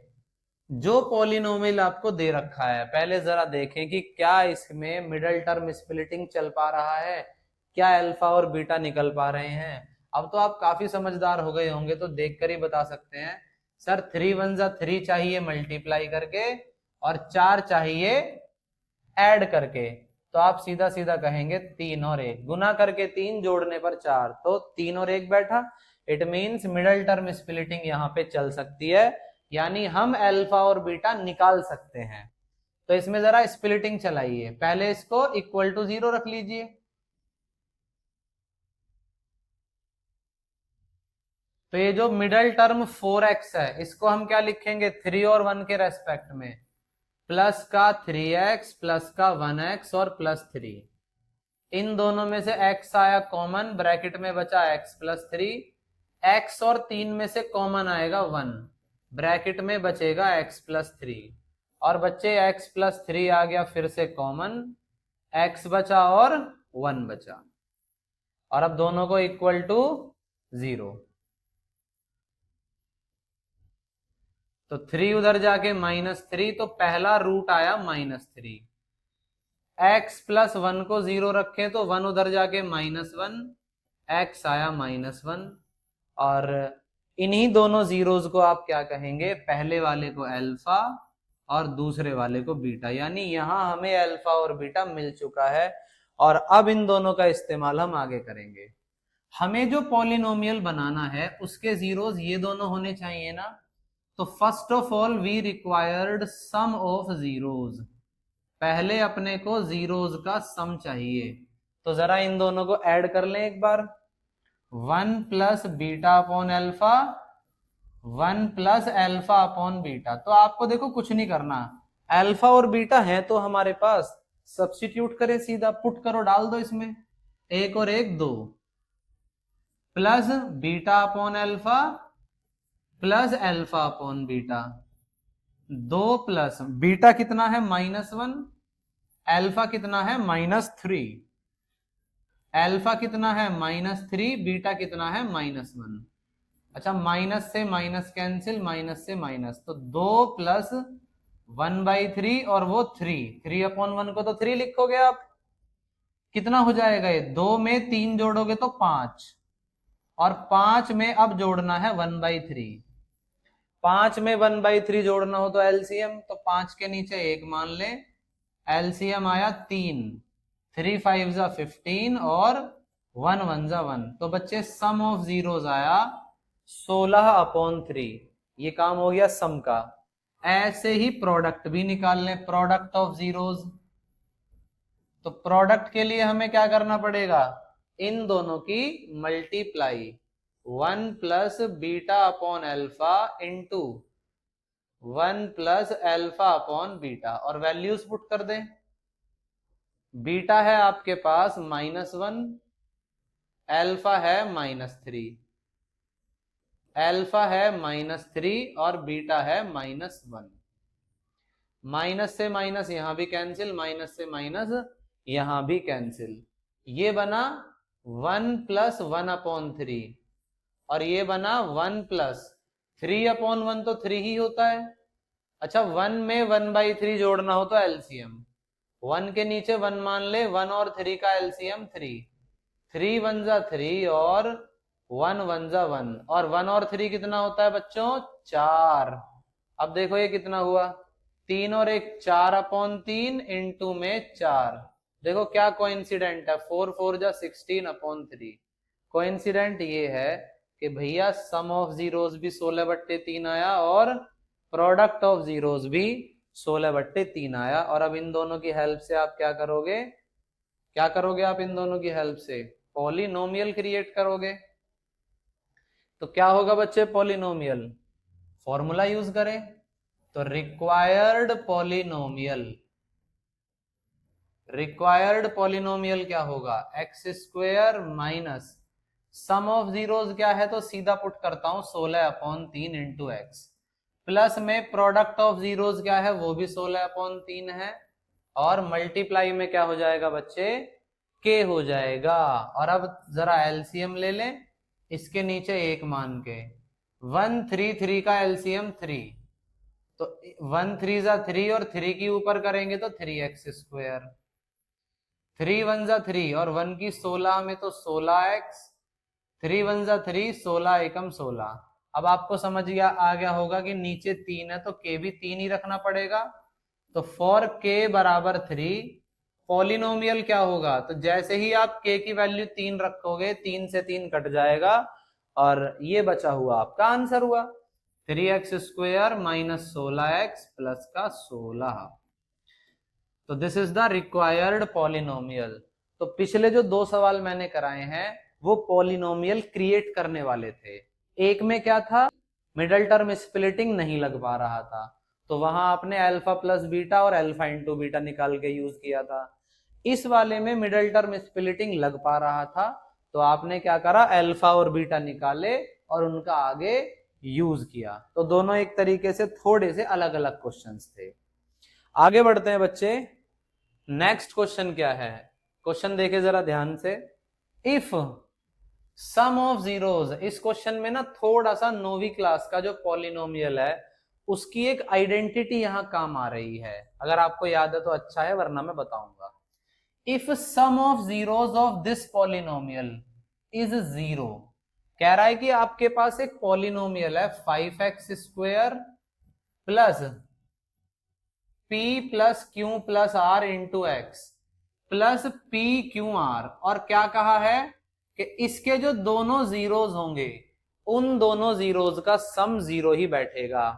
जो पॉलिनोमियल आपको दे रखा है पहले जरा देखें कि क्या इसमें मिडिल टर्म स्प्लिटिंग चल पा रहा है, क्या अल्फा और बीटा निकल पा रहे हैं। अब तो आप काफी समझदार हो गए होंगे तो देखकर ही बता सकते हैं, सर 3 1 जा 3 चाहिए मल्टीप्लाई करके और 4 चाहिए ऐड करके। तो आप सीधा सीधा कहेंगे 3 और 1 गुना करके 3 जोड़ने पर 4, तो 3 और 1 बैठा। It means middle term splitting यहाँ पे चल सकती है, यानी हम अल्फा और बीटा निकाल सकते हैं। तो इसमें जरा स्प्लिटिंग चलाइए, पहले इसको इक्वल टू 0 रख लीजिए, तो ये जो मिडिल टर्म 4x है इसको हम क्या लिखेंगे 3 और 1 के रेस्पेक्ट में, प्लस का 3x प्लस का 1x और प्लस 3। इन दोनों में से x आया कॉमन, ब्रैकेट में बचा x प्लस 3। x और 3 में से कॉमन आएगा 1, ब्रैकेट में बचेगा x प्लस 3। और बच्चे x प्लस 3 आ गया फिर से कॉमन, x बचा और 1 बचा, और अब दोनों को इक्वल टू 0। तो 3 उधर जाके -3, तो पहला रूट आया -3। x प्लस 1 को 0 रखें तो 1 उधर जाके -1, x आया -1। और इन्हीं दोनों जीरोस को आप क्या कहेंगे, पहले वाले को अल्फा और दूसरे वाले को बीटा, यानी यहां हमें अल्फा और बीटा मिल चुका है। और अब इन दोनों का इस्तेमाल हम आगे करेंगे। हमें जो पॉलिनोमियल बनाना है उसके जीरोस ये दोनों होने चाहिए ना। तो first of all we required sum of zeros, पहले अपने को जीरोस का सम चाहिए। तो जरा इन दोनों को ऐड कर लें एक बार। 1 plus beta upon alpha, 1 plus alpha upon beta. तो आपको देखो कुछ नहीं करना, अल्फा और बीटा है तो हमारे पास, सब्स्टिट्यूट करें, सीधा पुट करो, डाल दो इसमें, 1 और 1 2, plus beta upon alpha plus alpha upon beta. 2 plus beta कितना है -1, अल्फा कितना है -3, अल्फा कितना है -3, बीटा कितना है -1। अच्छा, माइनस से माइनस कैंसिल, माइनस से माइनस, तो 2 प्लस 1/3 और वो 3 अपॉन 1 को तो 3 लिखोगे आप, कितना हो जाएगा ये, 2 में 3 जोड़ोगे तो 5, और 5 में अब जोड़ना है 1/3। 5 में 1/3 जोड़ना हो तो एलसीएम, तो 5 के नीचे 1 मान ले, एलसीएम आया 3, 3 5 जा 15 और 1 1 जा 1। तो बच्चे सम ऑफ जीरोस आया 16/3। ये काम हो गया सम का। ऐसे ही प्रोडक्ट भी निकाल लें, प्रोडक्ट ऑफ जीरोस। तो प्रोडक्ट के लिए हमें क्या करना पड़ेगा, इन दोनों की multiply, 1 plus beta upon alpha into 1 plus alpha upon beta, और वैल्यूज पुट कर दें। बीटा है आपके पास -1, अल्फा है -3, अल्फा है -3 और बीटा है -1। माइनस से माइनस यहां भी कैंसिल, माइनस से माइनस यहां भी कैंसिल। ये बना 1 प्लस 1/3, और ये बना 1 प्लस 3/1, तो 3 ही होता है। अच्छा, 1 में 1/3 जोड़ना हो तो एलसीएम, 1 के नीचे 1 मान ले, 1 और 3 का एलसीएम 3, 3 1 जा 3 और 1 1 जा 1, और 1 और 3 कितना होता है बच्चों, 4। अब देखो ये कितना हुआ, 3 और 1 4/3 इंटू में 4। देखो क्या कोइंसिडेंट है, 4 4 जा 16/3। कोइंसिडेंट ये है कि भैया सम ऑफ जीरोस भी 16/3 आया और प्रोडक्ट ऑफ जीरोस भी 16/3 आया। और अब इन दोनों की हेल्प से आप क्या करोगे, क्या करोगे आप इन दोनों की हेल्प से, पॉलिनोमियल क्रिएट करोगे। तो क्या होगा बच्चे, पॉलिनोमियल फॉर्मूला यूज करें, तो रिक्वायर्ड पॉलिनोमियल क्या होगा, x² minus sum of zeros क्या है, तो सीधा पुट करता हूं 16/3 इंटू एक्स, प्लस में प्रोडक्ट ऑफ जीरोस क्या है, वो भी 16/3 है, और मल्टीप्लाई में क्या हो जाएगा बच्चे, k हो जाएगा। और अब जरा एलसीएम ले लें, इसके नीचे 1 मान के, 1 3 3 का एलसीएम 3, तो 1 3 जा 3 और 3 की ऊपर करेंगे तो 3x², 3 1 जा 3 और 1 की 16 में तो 16x, 3 1 जा 3, 16 एकम 16। अब आपको समझ आ गया होगा कि नीचे 3 है तो k भी 3 ही रखना पड़ेगा। तो फॉर k बराबर 3 पॉलिनोमियल क्या होगा, तो जैसे ही आप k की वैल्यू 3 रखोगे, 3 से 3 कट जाएगा, और ये बचा हुआ आपका आंसर हुआ 3x² माइनस 16x प्लस का 16। तो this is the required polynomial. तो पिछले जो 2 सवाल मैंने कराए हैं वो पॉलिनोमियल क्रिएट करने वाले थे। एक में क्या था, मिडल टर्म स्प्लिटिंग नहीं लग पा रहा था, तो वहां आपने अल्फा प्लस बीटा और अल्फा इंटू बीटा निकाल के यूज किया था। इस वाले में मिडिल टर्म स्प्लिटिंग लग पा रहा था, तो आपने क्या करा, अल्फा और बीटा निकाले और उनका आगे यूज किया। तो दोनों एक तरीके से थोड़े से अलग अलग क्वेश्चंस थे। आगे बढ़ते हैं बच्चे। नेक्स्ट क्वेश्चन क्या है, क्वेश्चन देखे जरा ध्यान से। इफ सम ऑफ जीरोज, इस क्वेश्चन में ना थोड़ा सा नौवीं क्लास का जो पॉलिनोमियल है उसकी एक आइडेंटिटी यहां काम आ रही है। अगर आपको याद है तो अच्छा है, वरना मैं बताऊंगा। If sum of zeros of this polynomial is zero, कह रहा है कि आपके पास एक पॉलिनोमियल है 5x square plus p plus Q plus R into X plus P Q R, और क्या कहा है कि इसके जो दोनों जीरोज होंगे उन दोनों जीरोज का सम जीरो ही बैठेगा।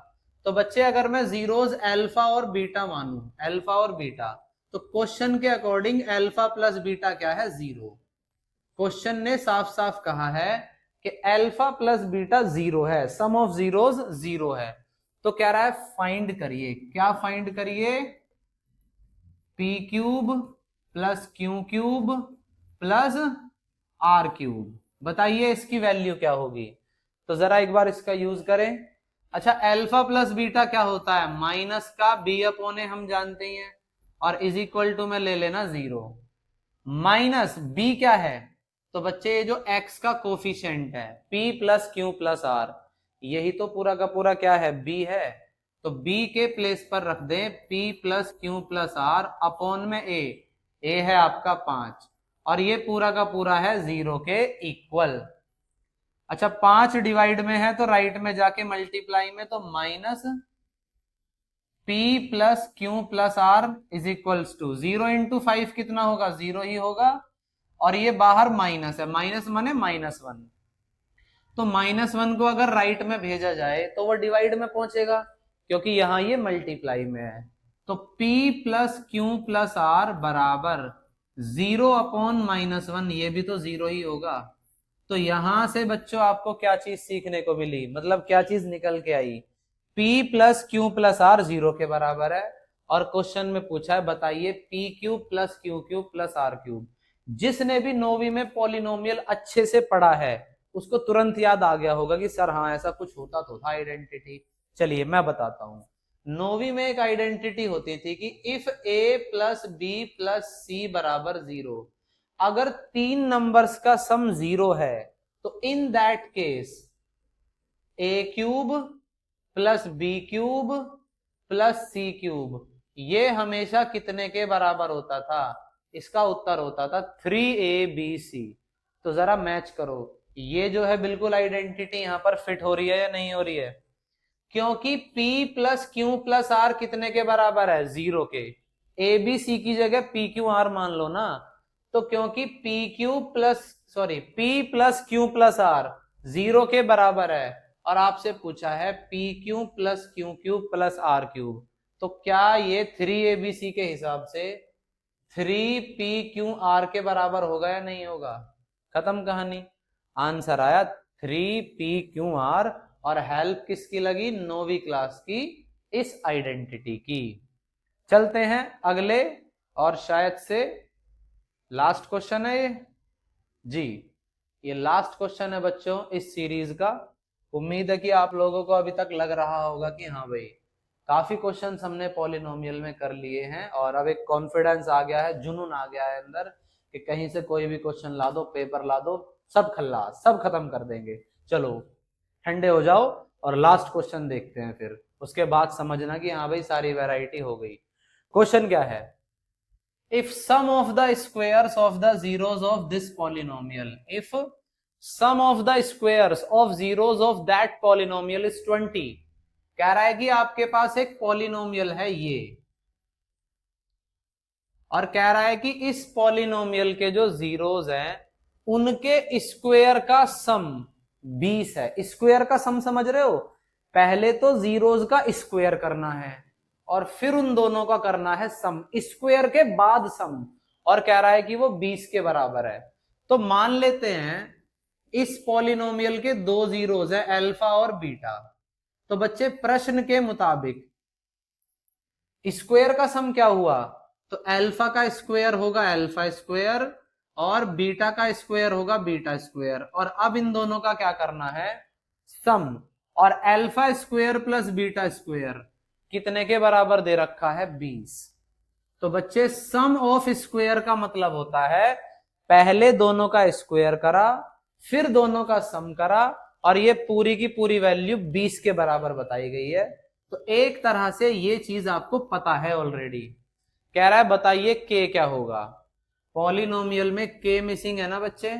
तो बच्चे अगर मैं जीरोज अल्फा और बीटा मानूं, अल्फा और बीटा, तो क्वेश्चन के अकॉर्डिंग अल्फा प्लस बीटा क्या है, जीरो। क्वेश्चन ने साफ साफ कहा है कि अल्फा प्लस बीटा जीरो है, सम ऑफ जीरोज जीरो है। तो कह रहा है फाइंड करिए, क्या फाइंड करिए, P cube plus Q cube plus are cube. बताइए इसकी वैल्यू क्या होगी। तो जरा एक बार इसका यूज करें। अच्छा, अल्फा प्लस बीटा क्या होता है, माइनस का बी अपॉन ए हम जानते ही हैं, और इज इक्वल टू में ले लेना जीरो। माइनस बी क्या है, तो बच्चे ये जो एक्स का कोफिशिएंट है P plus Q plus R, यही तो पूरा का पूरा क्या है, बी है। तो बी के प्लेस पर रख दें p plus Q plus r upon में ए है आपका 5, और ये पूरा का पूरा है जीरो के इक्वल। अच्छा, 5 डिवाइड में है तो राइट में जाके मल्टीप्लाई में, तो minus p plus Q plus r is equals to 0 into 5 कितना होगा, जीरो ही होगा, और ये बाहर माइनस है, माइनस माने -1। तो -1 को अगर राइट में भेजा जाए तो वो डिवाइड में पहुंचेगा, क्योंकि यहां ये मल्टीप्लाई में है। तो p plus Q plus r बराबर 0 अपॉन -1, ये भी तो जीरो ही होगा। तो यहां से बच्चों आपको क्या चीज सीखने को मिली, मतलब क्या चीज निकल के आई, p plus Q plus r zero के बराबर है। और क्वेश्चन में पूछा है बताइए p cube plus Q cube plus are cube. जिसने भी नौवीं में पॉलिनोमियल अच्छे से पढ़ा है उसको तुरंत याद आ गया होगा कि सर हाँ ऐसा कुछ होता तो था आइडेंटिटी। चलिए मैं बताता हूं। नौवीं में एक आइडेंटिटी होती थी कि if a plus B plus C बराबर जीरो, अगर 3 नंबर्स का सम जीरो है तो in that case a cube plus b cube plus c cube ये हमेशा कितने के बराबर होता था, इसका उत्तर होता था 3abc। तो जरा मैच करो, ये जो है बिल्कुल आइडेंटिटी यहां पर फिट हो रही है या नहीं हो रही है, क्योंकि p plus Q plus r कितने के बराबर है, जीरो के। ए बी सी की जगह पी क्यू आर मान लो ना। तो क्योंकि p plus Q plus r zero के बराबर है, और आपसे पूछा है p q plus Q cube plus are cube, तो क्या ये 3abc के हिसाब से 3pqr के बराबर होगा या नहीं होगा। खत्म कहानी, आंसर आया 3pqr, और हेल्प किसकी लगी, नौवीं क्लास की इस आइडेंटिटी की। चलते हैं अगले, और शायद से लास्ट क्वेश्चन है ये जी, ये लास्ट क्वेश्चन है बच्चों इस सीरीज का। उम्मीद है कि आप लोगों को अभी तक लग रहा होगा कि हाँ भाई काफी क्वेश्चंस हमने पॉलिनोमियल में कर लिए हैं, और अब एक कॉन्फिडेंस आ गया है, जुनून आ गया है अंदर कि कहीं से कोई भी क्वेश्चन ला दो, पेपर ला दो, सब खल्लास, सब खत्म कर देंगे। चलो ठंडे हो जाओ और लास्ट क्वेश्चन देखते हैं, फिर उसके बाद समझना कि हाँ भाई सारी वैरायटी हो गई। क्वेश्चन क्या है, if sum of the squares of the zeros of this polynomial, if sum of the squares of zeros of that polynomial is 20। कह रहा है कि आपके पास एक पॉलिनोमियल है ये, और कह रहा है कि इस पॉलिनोमियल के जो जीरोस हैं उनके स्क्वायर का सम 20 है। स्क्वायर का सम समझ रहे हो, पहले तो जीरोस का स्क्वायर करना है और फिर उन दोनों का करना है सम, स्क्वायर के बाद सम, और कह रहा है कि वो 20 के बराबर है। तो मान लेते हैं इस पॉलिनोमियल के दो जीरोस है अल्फा और बीटा। तो बच्चे प्रश्न के मुताबिक स्क्वायर का सम क्या हुआ, तो अल्फा का स्क्वायर होगा अल्फा स्क्वायर और बीटा का स्क्वायर होगा बीटा स्क्वायर। और अब इन दोनों का क्या करना है, सम। और alpha square plus beta square कितने के बराबर दे रखा है, 20। तो बच्चे सम ऑफ स्क्वायर का मतलब होता है पहले दोनों का स्क्वायर करा, फिर दोनों का सम करा, और ये पूरी की पूरी वैल्यू 20 के बराबर बताई गई है। तो एक तरह से ये चीज आपको पता है ऑलरेडी। कह रहा है बताइए के क्या होगा, पॉलिनोमियल में के मिसिंग है ना बच्चे,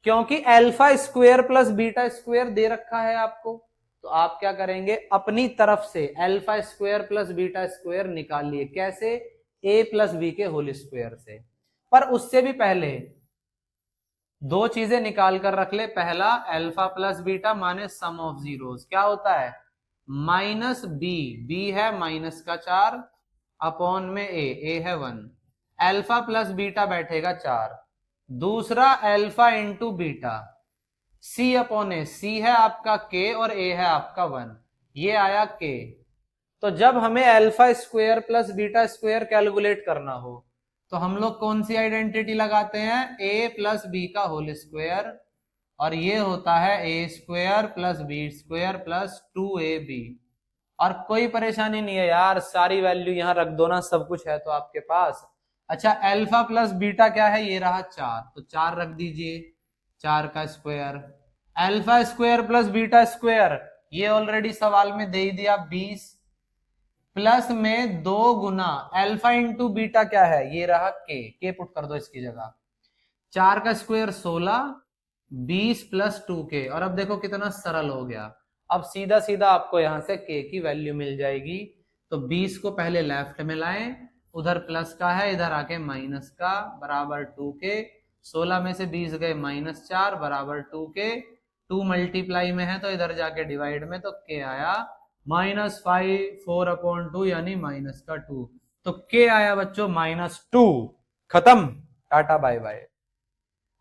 क्योंकि alpha square plus beta square दे रखा है आपको। तो आप क्या करेंगे, अपनी तरफ से alpha square plus beta square निकालिए, कैसे, ए प्लस बी के होल स्क्वायर से। पर उससे भी पहले दो चीजें निकाल कर रख ले। पहला, अल्फा प्लस बीटा माने सम ऑफ जीरोस क्या होता है, माइनस बी, बी है माइनस का 4 अपॉन में ए है 1, अल्फा प्लस बीटा बैठेगा 4। दूसरा अल्फा इंटू बीटा, सी अपॉन ए, सी है आपका के और ए है आपका 1, ये आया के। तो जब हमें alpha square plus beta square calculate करना हो तो हम लोग कौन सी आइडेंटिटी लगाते हैं, ए प्लस बी का होल स्क्वायर, और ये होता है A square plus B square plus 2ab। और कोई परेशानी नहीं है यार, सारी वैल्यू यहां रख दो ना, सब कुछ है तो आपके पास। अच्छा, अल्फा प्लस बीटा क्या है, ये रहा 4, तो 4 रख दीजिए, 4 का square. Alpha square plus beta square ये ऑलरेडी सवाल में दे ही दिया 20, प्लस में 2 गुना अल्फा इंटू बीटा क्या है, ये रहा के पुट कर दो इसकी जगह। 4 का स्क्वायर 16, 20 प्लस 2k, और अब देखो कितना सरल हो गया। अब सीधा सीधा आपको यहां से k की वैल्यू मिल जाएगी। तो 20 को पहले लेफ्ट में लाएं, उधर प्लस का है, इधर आके माइनस का, बराबर 2k। 16 में से 20 गए -4 बराबर 2k, 2 मल्टीप्लाई में है तो इधर जाके डिवाइड में, तो k आया -5 4/2 यानी माइनस का 2। तो k आया बच्चों -2। खत्म, टाटा बाय बाय,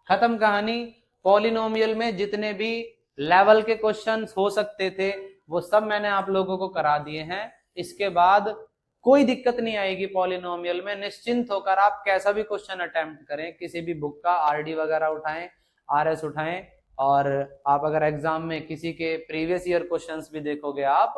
खत्म कहानी। पॉलिनोमियल में जितने भी लेवल के क्वेश्चंस हो सकते थे वो सब मैंने आप लोगों को करा दिए हैं। इसके बाद कोई दिक्कत नहीं आएगी पॉलिनोमियल में, निश्चिंत होकर आप कैसा भी क्वेश्चन अटेम्प्ट करें, किसी भी बुक का आरडी वगैरह उठाएं, आरएस उठाएं, और आप अगर एग्जाम में किसी के प्रीवियस ईयर क्वेश्चंस भी देखोगे आप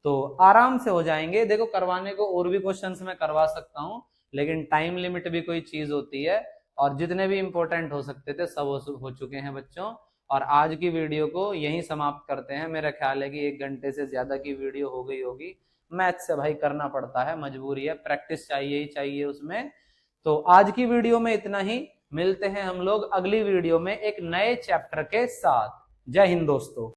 तो आराम से हो जाएंगे। देखो करवाने को और भी क्वेश्चंस मैं करवा सकता हूँ, लेकिन टाइम लिमिट भी कोई चीज होती है, और जितने भी इंपॉर्टेंट हो सकते थे सब हो चुके हैं बच्चों। और आज की वीडियो को यहीं समाप्त करते हैं। मेरा ख्याल है कि 1 घंटे से ज्यादा की वीडियो हो गई होगी। मैथ से भाई करना पड़ता है, मजबूरी है, प्रैक्टिस चाहिए ही चाहिए उसमें। तो आज की वीडियो में इतना ही, मिलते हैं हम लोग अगली वीडियो में एक नए चैप्टर के साथ। जय हिंद दोस्तों।